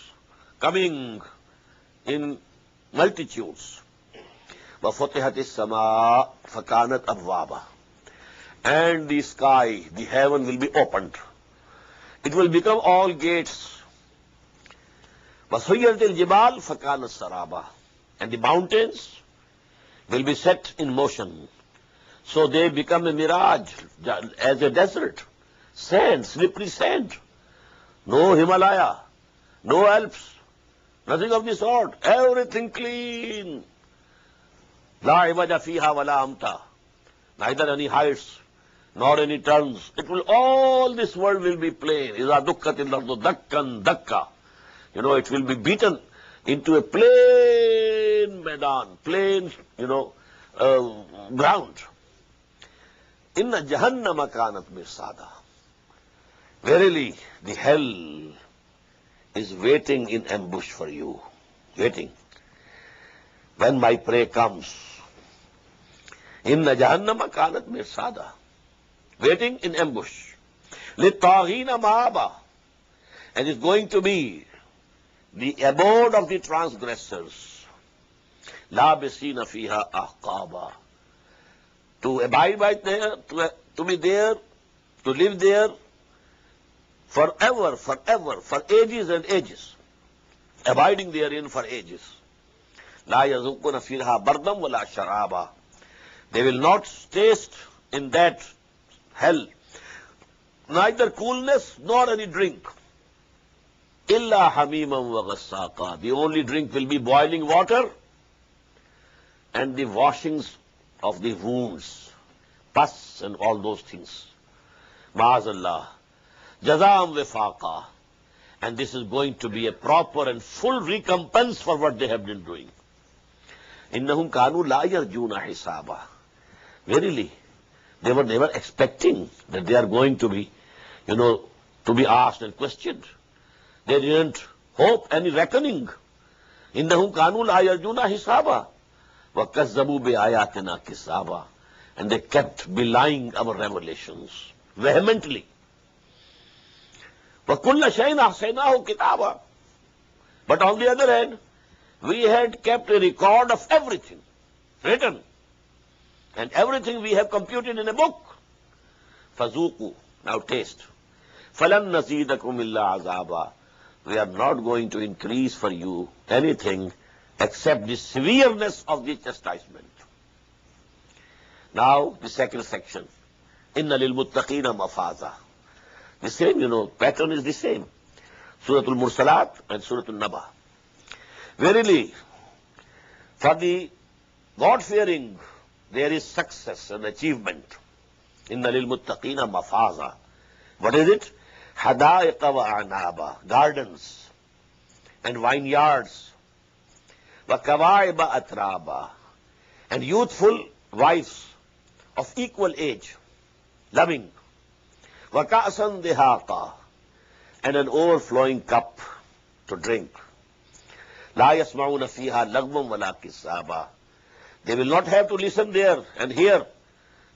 coming in multitudes. وَفُتِحَتِ السَّمَاءُ فَكَانَتْ أَبْوَابًا. And the sky, the heaven will be opened. It will become all gates. وَسُيِّرَتِ الْجِبَالُ فَكَانَتْ سَرَابًا. And the mountains will be set in motion. So they become a mirage, as a desert. Sand, slippery sand. No Himalaya, no Alps, nothing of the sort. Everything clean. La iwaja fiha wala amta. Neither any heights nor any turns. It will, all this world will be plain. Iza dukkatil ardu dakkan dakka. You know, it will be beaten into a plain Medan, plain, you know, ground. Inna jahannama kanat mirsada. Verily, the hell is waiting in ambush for you. Waiting. When my prey comes. Inna jahannama kanat mirsada. Waiting in ambush. Littaghina ma'aba. And it's going to be the abode of the transgressors. Labisina fiha ahqaba. To abide by there, to be there, to live there, forever, for ages and ages, abiding therein for ages. La yazukuna fiha bardam wala sharaba. They will not taste in that hell neither coolness nor any drink. Illa hamimam wa ghassaqa. The only drink will be boiling water and the washings of the wounds. pus and all those things. Ma'azallah. Jazam wifaqa. And this is going to be a proper and full recompense for what they have been doing. Innahum kanu la yarjuna hisaba. Verily, they were never expecting that they are going to be, to be asked and questioned. They didn't hope any reckoning. Innahum kanu la yarjuna hisaba. Wa kazzabu bi ayatina kisaba. And they kept belying our revelations vehemently. وَكُلَّ شَيْءٍ أَحْصَيْنَاهُ كِتَابًا. But on the other hand, we had kept a record of everything written, and everything we have computed in a book. فَذُوقُوا. Now taste. فَلَنْ نَزِيدَكُمْ إِلَّا عَذَابًا. We are not going to increase for you anything except the severeness of the chastisement. Now the second section. إِنَّ لِلْمُتَّقِينَ مَفَازًا. The same, pattern is the same. Surah Al-Mursalat and Surah Al-Naba. Verily, for the God-fearing, there is success and achievement. Inna lil-muttaqina mafaza. What is it? Hadaiqa wa anaba. Gardens and vineyards. Wa kawaiba atraba. And youthful wives of equal age, loving. وَكَأْسًا دِهَاقًا. And an overflowing cup to drink. لَا يَسْمَعُونَ فِيهَا لَغْوًا وَلَا كِسَّابًا. They will not have to listen there and hear.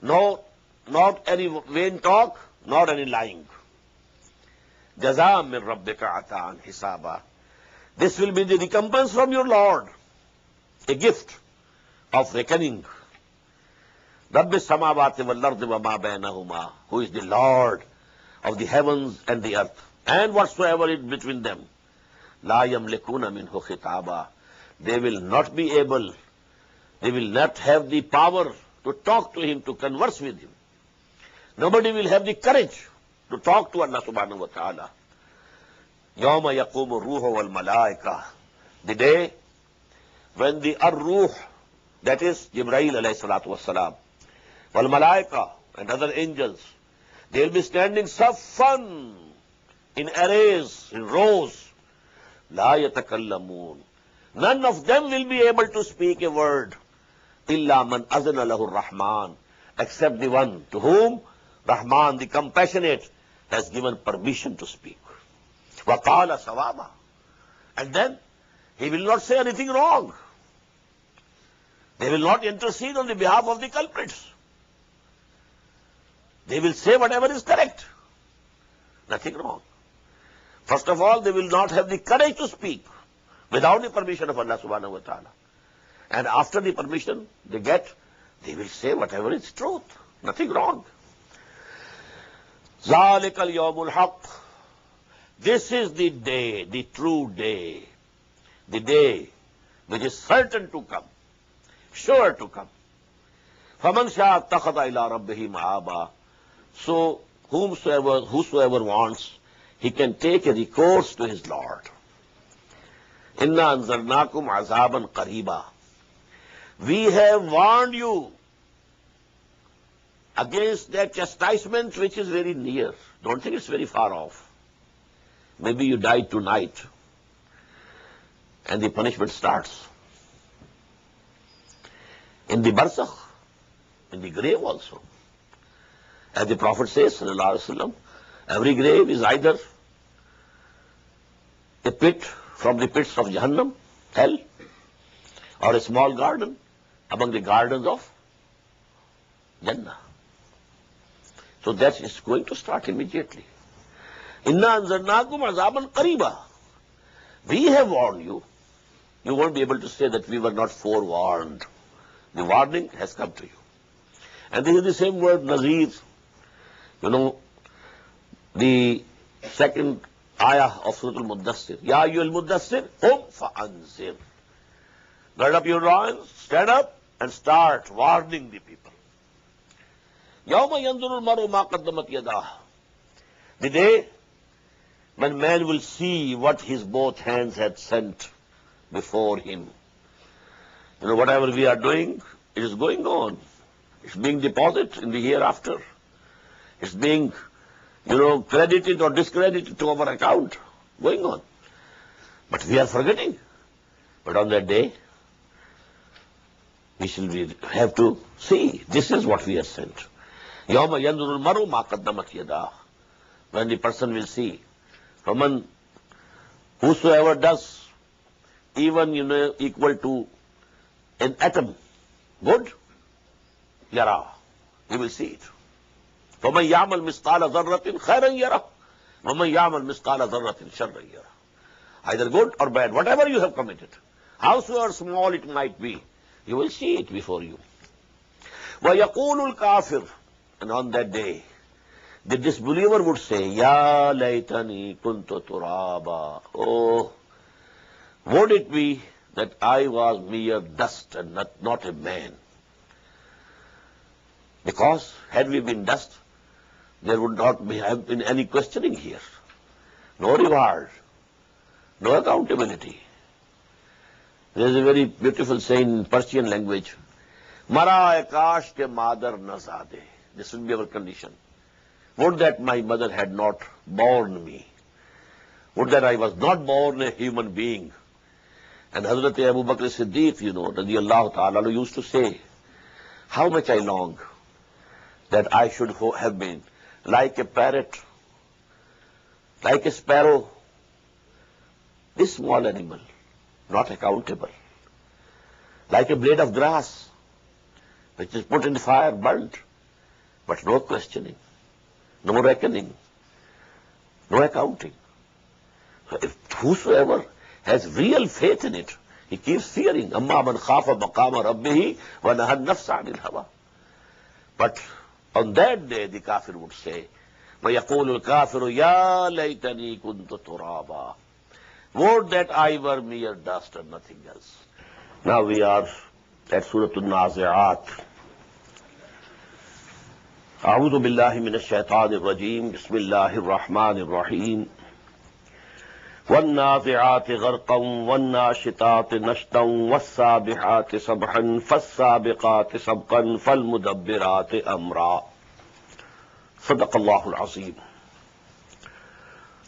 No, not any vain talk, not any lying. جَزَاءً مِّن رَبِّكَ عَطَاءً حِسَابًا. This will be the recompense from your Lord, a gift of reckoning. رَبِّ السَّمَاوَاتِ وَالْأَرْضِ وَمَا بَيْنَهُمَا. Who is the Lord of the heavens and the earth, and whatsoever is between them. لَا يَمْلِكُونَ مِنْهُ خِطَابًا. They will not be able, they will not have the power to talk to him, to converse with him. Nobody will have the courage to talk to Allah subhanahu wa ta'ala. يَوْمَ يَقُومُ الرُّوحُ وَالْمَلَائِكَةُ. The day when the Ar-Ruh, that is Jibreel alayhi salatu wassalam, wal-Malaika and other angels, they will be standing saffan, in arrays, in rows. La yatakallamun. None of them will be able to speak a word. Illa man azana lahu Rahman. Except the one to whom Rahman, the compassionate, has given permission to speak. Wa qala sawaba. And then he will not say anything wrong. They will not intercede on the behalf of the culprits. They will say whatever is correct. Nothing wrong. First of all, they will not have the courage to speak without the permission of Allah subhanahu wa ta'ala. And after the permission they get, they will say whatever is truth. Nothing wrong. ذَلِكَ الْيَوْمُ الْحَقِّ. This is the day, the true day. The day which is certain to come, sure to come. فَمَنْ شَاءَ اتَّخَذَ إِلَىٰ رَبِّهِ مَآبًا. So whosoever wants, he can take a recourse to his Lord. إِنَّا أَنذَرْنَاكُمْ عَذَابًا قَرِيبًا. We have warned you against that chastisement which is very near. Don't think it's very far off. Maybe you die tonight and the punishment starts. In the barzakh, in the grave also. As the Prophet says, sallallahu alaihi wasallam, every grave is either a pit from the pits of Jahannam, hell, or a small garden among the gardens of Jannah. So that is going to start immediately. Inna anzarnakum azaban qariba. We have warned you. You won't be able to say that we were not forewarned. The warning has come to you. And this is the same word, nazir. The second ayah of Surah Al-Muddassir. Ya ayyuhal Muddassir, qum fa'anzir. Gird up your loins, stand up, and start warning the people. Yawma yanzuru al-maru ma qaddamat yadah. The day when man will see what his both hands had sent before him. Whatever we are doing, it is going on. It's being deposited in the hereafter. It's being, credited or discredited to our account, going on. But we are forgetting. But on that day, we shall have to see, this is what we are sent. يَوْمَ يَنْظُرُ الْمَرْءُ مَا قَدَّمَتْ يَدَاهُ. When the person will see, whosoever does, even, equal to an atom, good, yara, he will see it. فَمَنْ يَعْمَلْ مِثْقَالَ ذَرَّةٍ خَيْرًا يَرَهُ وَمَنْ يَعْمَلْ مِثْقَالَ ذَرَّةٍ شَرًّا يَرَهُ. Either good or bad, whatever you have committed, howsoever small it might be, you will see it before you. وَيَقُولُ الْكَافِرُ. And on that day, the disbeliever would say, Ya laytani kuntu turaba. Oh, would it be that I was mere dust and not a man? Because had we been dust, there would not have been any questioning here. No reward, no accountability. There is a very beautiful saying in Persian language, Mara akash ke madar na zade. This will be our condition. Would that my mother had not borne me. Would that I was not born a human being. And Hazrat Abu Bakr Siddiq, radiyallahu ta'ala, used to say, how much I long that I should have been like a parrot, like a sparrow, this small animal, not accountable, like a blade of grass, which is put in the fire, burnt, but no questioning, no reckoning, no accounting. So if whosoever has real faith in it, he keeps fearing. Amma man khafa maqama rabbihi wa naha nafsa anil hawa. But on that day, the kafir would say, وَيَقُولُ الْكَافِرُ يَا لَيْتَنِي كُنْتُ تُرَابًا. Would that I were mere dust and nothing else. Now we are at Surah Al-Nazi'at. أعوذ بالله من الشيطان الرجيم بسم الله الرحمن الرحيم والنازعات غرقا والناشطات نشطا والسابحات سبحا فالسابقات سبقا فالمدبرات أمرا. صدق الله العظيم.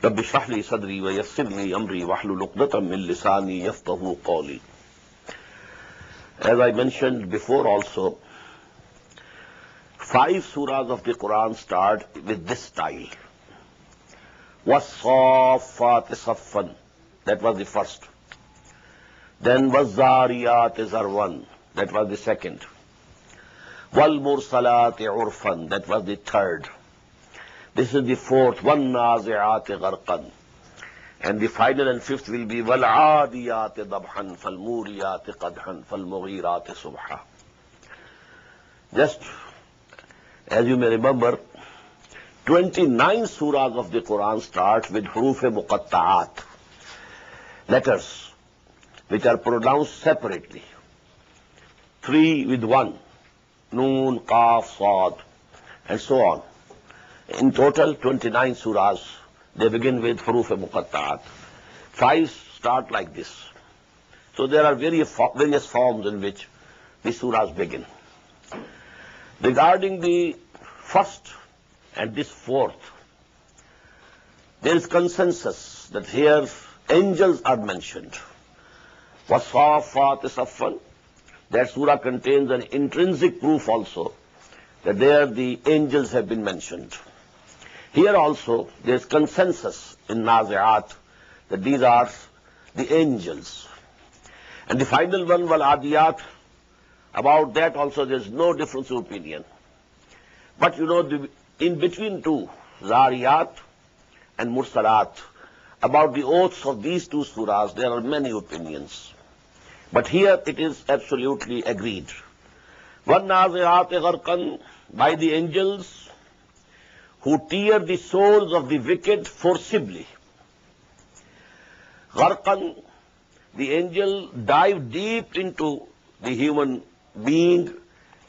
رب اشرح لي صدري ويسر لي أمري واحلل عقدة من لساني يفقهوا قولي. As I mentioned before also, 5 surahs of the Quran start with this style. وَالصَّافَّاتِ صَفًّا. That was the first. Then وَالزَّارِيَاتِ زَرْوًا. That was the second. وَالْمُرْسَلَاتِ عُرْفًا. That was the third. This is the fourth. وَالنَّازِعَاتِ غَرْقًا. And the final and fifth will be وَالْعَادِيَاتِ ضَبْحًا فَالْمُورِيَاتِ قَدْحًا فَالْمُغِيرَاتِ صُبْحًا. Just as you may remember, 29 surahs of the Quran start with huruf-e-muqatta'at, letters which are pronounced separately. 3 with 1, noon, qaf, sad, and so on. In total, 29 surahs, they begin with huruf-e-muqatta'at. 5 start like this. So there are various forms in which the surahs begin. Regarding the first and this fourth, there is consensus that here angels are mentioned. وَالصَّافَّاتِ صَفًّا. That surah contains an intrinsic proof also that there the angels have been mentioned. Here also there is consensus in Nazi'at that these are the angels. And the final one, وَالْعَادِيَاتِ, about that also there is no difference of opinion. But in between two, Zariyat and Mursalat, about the oaths of these two surahs, there are many opinions. But here it is absolutely agreed. وَالنَّازِعَاتِ غَرْقًا, by the angels who tear the souls of the wicked forcibly. Gharqan, the angel dive deep into the human being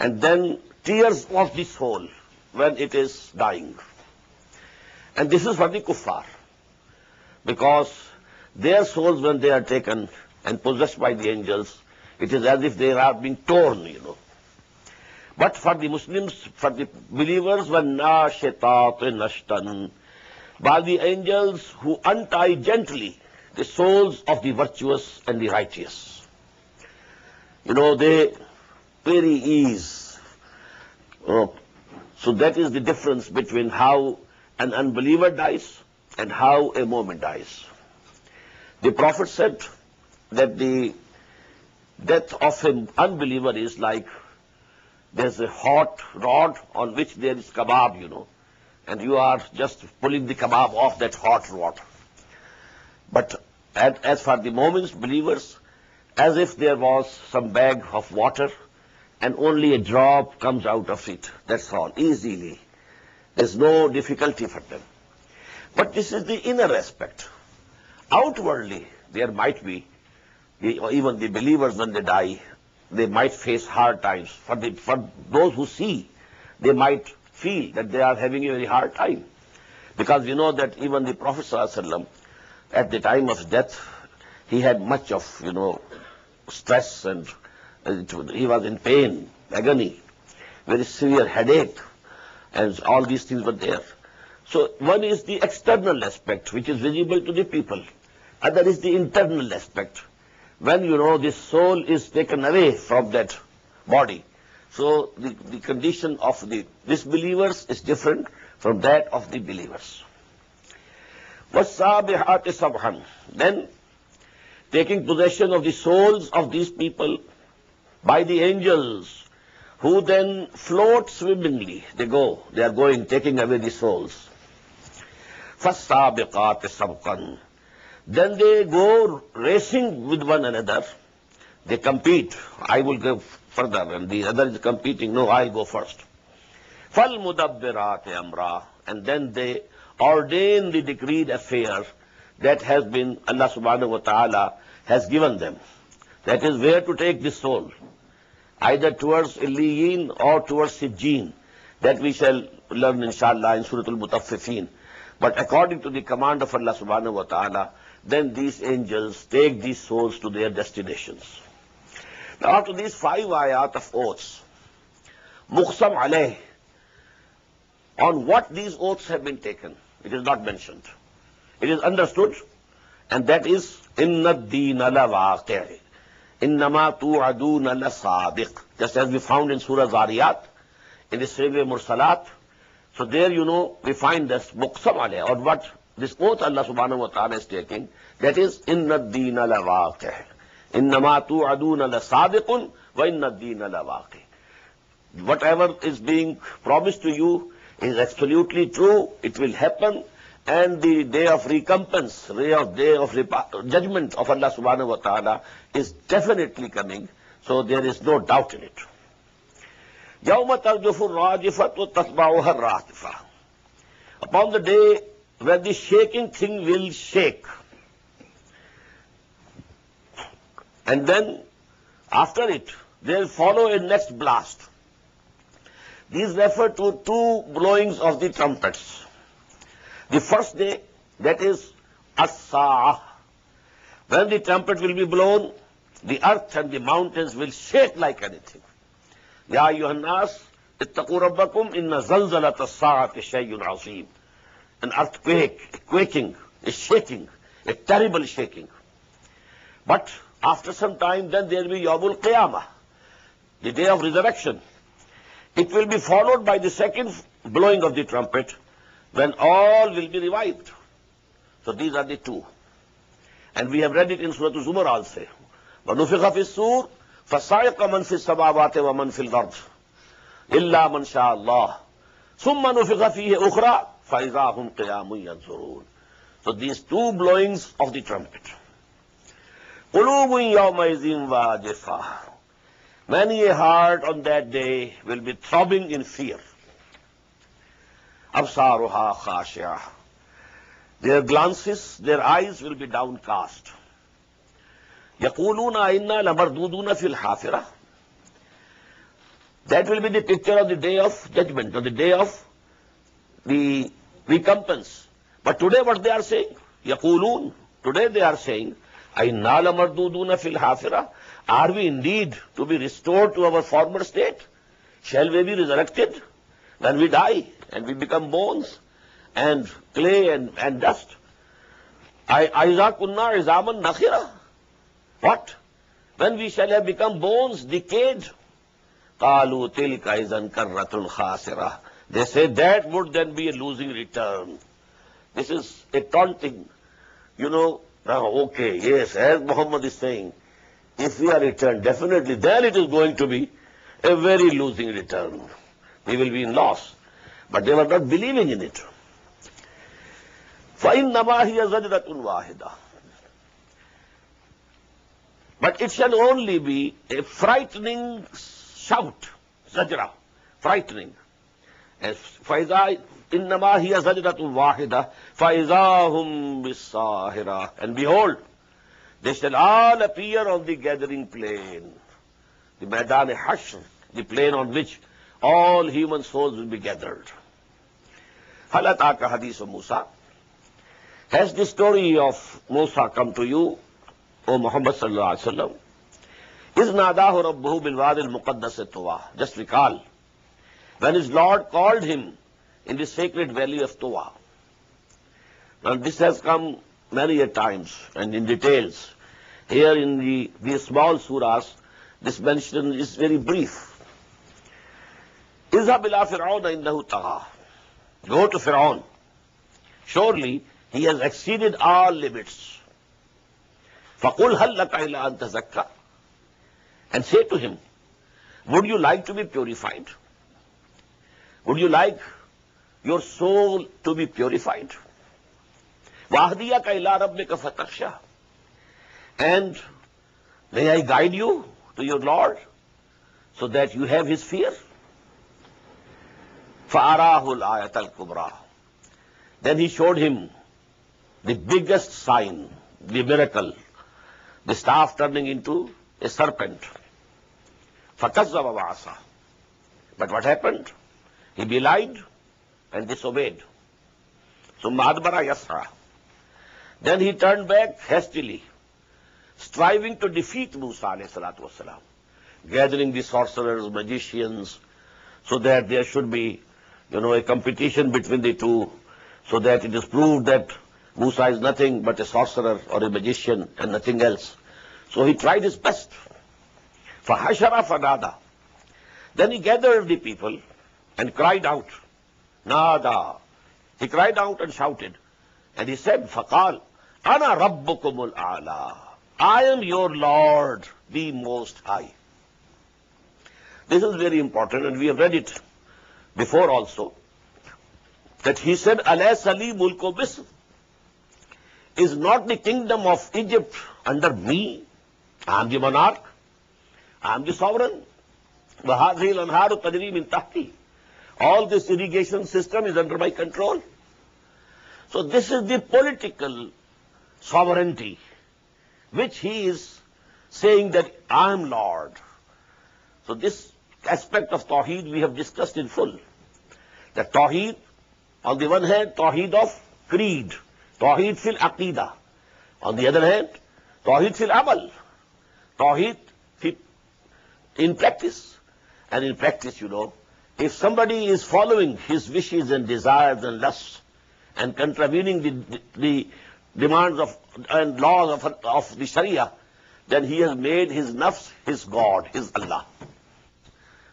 and then tears off the soul when it is dying. And this is for the kuffar, because their souls, when they are taken and possessed by the angels, it is as if they are being torn, But for the Muslims, for the believers, وَالنَّاشِطَاتِ نَشْطًا, by the angels who untie gently the souls of the virtuous and the righteous. They very ease. So that is the difference between how an unbeliever dies and how a mu'min dies. The Prophet said that the death of an unbeliever is like there's a hot rod on which there is kebab, and you are just pulling the kebab off that hot rod. But as for the mu'mins, believers, as if there was some bag of water and only a drop comes out of it. That's all, easily. There's no difficulty for them. But this is the inner aspect. Outwardly, there might be, even the believers when they die, they might face hard times. For those who see, they might feel that they are having a very hard time. Because we know that even the Prophet ﷺ, at the time of death, he had much of, stress, and he was in pain, agony, very severe headache, and all these things were there. So one is the external aspect, which is visible to the people. Other is the internal aspect. When, the soul is taken away from that body. So the condition of the disbelievers is different from that of the believers. وَالسَّابِحَاتِ سَبْحًا, then taking possession of the souls of these people by the angels, who then float swimmingly. They are going, taking away the souls. فَالسَّابِقَاتِ سَبْقًا, then they go racing with one another. They compete. I will go further, and the other is competing. No, I go first. فَالْمُدَبِّرَاتِ أَمْرًا, and then they ordain the decreed affair that has been, Allah subhanahu wa ta'ala has given them. That is where to take this soul. Either towards Illiyin or towards Sijjeen. That we shall learn inshallah in Surah Al-Mutaffifin. But according to the command of Allah subhanahu wa ta'ala, then these angels take these souls to their destinations. Now after these 5 ayat of oaths, muqsam alayh, on what these oaths have been taken, it is not mentioned. It is understood, and that is inna ad-deena la-waqi', innama tu'aduna la-sadiq, just as we found in Surah Zariyat, in the Surah Mursalat. So there, we find this muqsam alayh, or what this oath Allah subhanahu wa ta'ala is taking, that is inna ad-deena la-waqi', innama tu'aduna la-sadiqun wa inna ad-deena la-waqi'. Whatever is being promised to you is absolutely true, it will happen, and the day of recompense, day of judgment of Allah subhanahu wa ta'ala is definitely coming, so there is no doubt in it. يَوْمَ تَرْجُفُ الرَّاجِفَةُ تَتْبَعُهَا الرَّادِفَةُ, upon the day when the shaking thing will shake, and then after it there will follow a next blast. These refer to 2 blowings of the trumpets. The first day, that is as-sa'ah. When the trumpet will be blown, the earth and the mountains will shake like anything. Ya ayyuhan nas, ittaqu rabbakum inna zalzalata as-sa'ati shay'un 'azim. An earthquake, a quaking, a shaking, a terrible shaking. But after some time, then there will be Yawmul Qiyamah, the day of resurrection. It will be followed by the second blowing of the trumpet, when all will be revived. So these are the 2. And we have read it in Surah Al-Zumar also. وَنُفِخَ فِي الصُّورِ فَصَعِقَ مَنْ فِي السَّمَاوَاتِ وَمَنْ فِي الْأَرْضِ إِلَّا مَنْ شَاءَ اللَّهُ ثُمَّ نُفِخَ فِيهِ أُخْرَى فَإِذَا هُمْ قِيَامٌ يَنْظُرُونَ. So these 2 blowings of the trumpet. قُلُوبٌ يَوْمَئِذٍ وَاجِفَةٌ, many a heart on that day will be throbbing in fear. أَبْصَارُهَا خَاشِعَةٌ, their glances, their eyes will be downcast. يَقُولُونَ إِنَّا لَمَرْدُودُونَ فِي الْحَافِرَةِ, that will be the picture of the day of judgment, or the day of the recompense. But today what they are saying? يَقُولُونَ, today they are saying, أَإِنَّا لَمَرْدُودُونَ فِي الْحَافِرَةِ, are we indeed to be restored to our former state? Shall we be resurrected when we die and we become bones and clay and dust? Aiza kunna izaman nakhira. What? When we shall have become bones, decayed? Qalu tilka izan karratun khasira. They say that would then be a losing return. This is a taunting. Okay, yes, as Muhammad is saying, if we are returned, definitely, then it is going to be a very losing return. We will be in loss. But they were not believing in it. فَإِنَّمَا هِيَ زَجْرَةٌ وَاحِدَةٌ. But it shall only be a frightening shout. Zajra, frightening. فَإِذَا إِنَّمَا هِيَ زَجْرَةٌ وَاحِدَةٌ فَإِذَا هُمْ بِالسَّاهِرَةِ. And behold, they shall all appear on the gathering plain, the Maidan Hashr, the plain on which all human souls will be gathered. هَلْ أَتَاكَ حَدِيثُ مُوسَى. Has the story of Musa come to you, O Muhammad sallallahu alaihi wasallam? إِذْ نَادَاهُ رَبُّهُ بِالْوَادِ الْمُقَدَّسِ طُوَى. Just recall, when his Lord called him in the sacred valley of Tuwa. Now this has come many a times and in details. Here in the small surahs, this mention is very brief. اذهب إلى فرعون إنه طغى. Go to Fir'aun. Surely he has exceeded all limits. فَقُلْ هَلْ لَكَ إِلَىٰ أَن تَزَكَّىٰ. And say to him, would you like to be purified? Would you like your soul to be purified? وَأَهْدِيَكَ إِلَىٰ رَبِّكَ فَتَخْشَىٰ. And may I guide you to your Lord so that you have his fear? فَأَرَاهُ الْآيَةَ الْكُبْرَىٰ. Then he showed him the biggest sign, the miracle, the staff turning into a serpent. فَكَذَّبَ وَعَصَىٰ. But what happened? He belied and disobeyed. ثُمَّ أَدْبَرَ يَسْعَىٰ. Then he turned back hastily, striving to defeat Musa alayhi salatu wasalam, gathering the sorcerers, magicians, so that there should be, a competition between the two, so that it is proved that Musa is nothing but a sorcerer or a magician and nothing else. So he tried his best. فَحَشَرَ فَنَادَى. Then he gathered the people and cried out. Nada. He cried out and shouted. And he said, فَقَالْ أَنَا رَبُّكُمُ الْأَعْلَىٰ. I am your Lord, the Most High. This is very important, and we have read it before also, that he said, أَلَيْسَ لِي مُلْكُ مِصْرَ. Is not the kingdom of Egypt under me? I am the monarch. I am the sovereign. وَهَذِهِ الْأَنْهَارُ تَجْرِي مِنْ تَحْتِي. All this irrigation system is under my control. So this is the political sovereignty, which he is saying that I am Lord. So this aspect of Tawheed we have discussed in full. That Tawheed, on the one hand, Tawheed of creed, Tawheed fil Aqidah. On the other hand, Tawheed fil Amal, Tawheed in practice. And in practice, if somebody is following his wishes and desires and lusts and contravening the demands of and laws of the Sharia, then he has made his nafs his God, his Allah.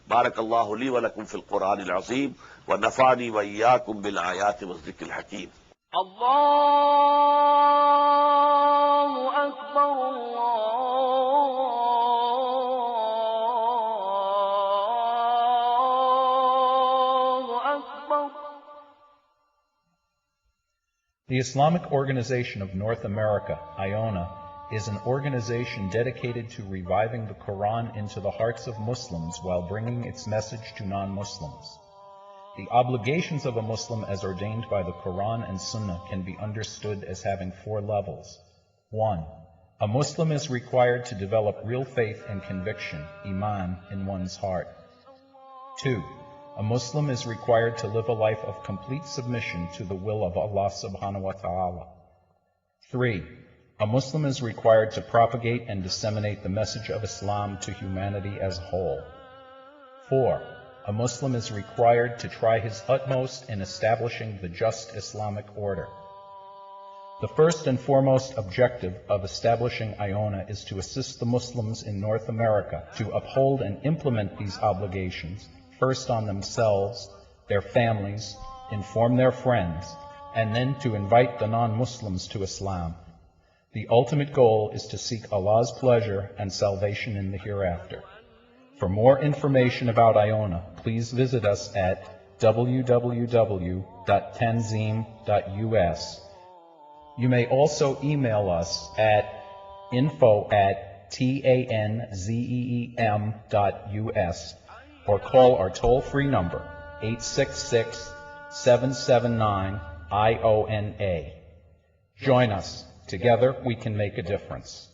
Barakallahu li wa lakum fil Qur'an al-Azim wa nafani wa iyyakum bil ayati wa dhikr al-hakim. Allahu Akbar. The Islamic Organization of North America, IONA, is an organization dedicated to reviving the Quran into the hearts of Muslims while bringing its message to non-Muslims. The obligations of a Muslim as ordained by the Quran and Sunnah can be understood as having 4 levels. 1. A Muslim is required to develop real faith and conviction, iman, in one's heart. 2. A Muslim is required to live a life of complete submission to the will of Allah subhanahu wa ta'ala. 3. A Muslim is required to propagate and disseminate the message of Islam to humanity as a whole. 4. a Muslim is required to try his utmost in establishing the just Islamic order. The first and foremost objective of establishing Iona is to assist the Muslims in North America to uphold and implement these obligations, first on themselves, their families, inform their friends, and then to invite the non-Muslims to Islam. The ultimate goal is to seek Allah's pleasure and salvation in the hereafter. For more information about Iona, please visit us at www.tanzim.us. You may also email us at info@tanzeem.us or call our toll-free number 866-779-IONA. Join us. Together we can make a difference.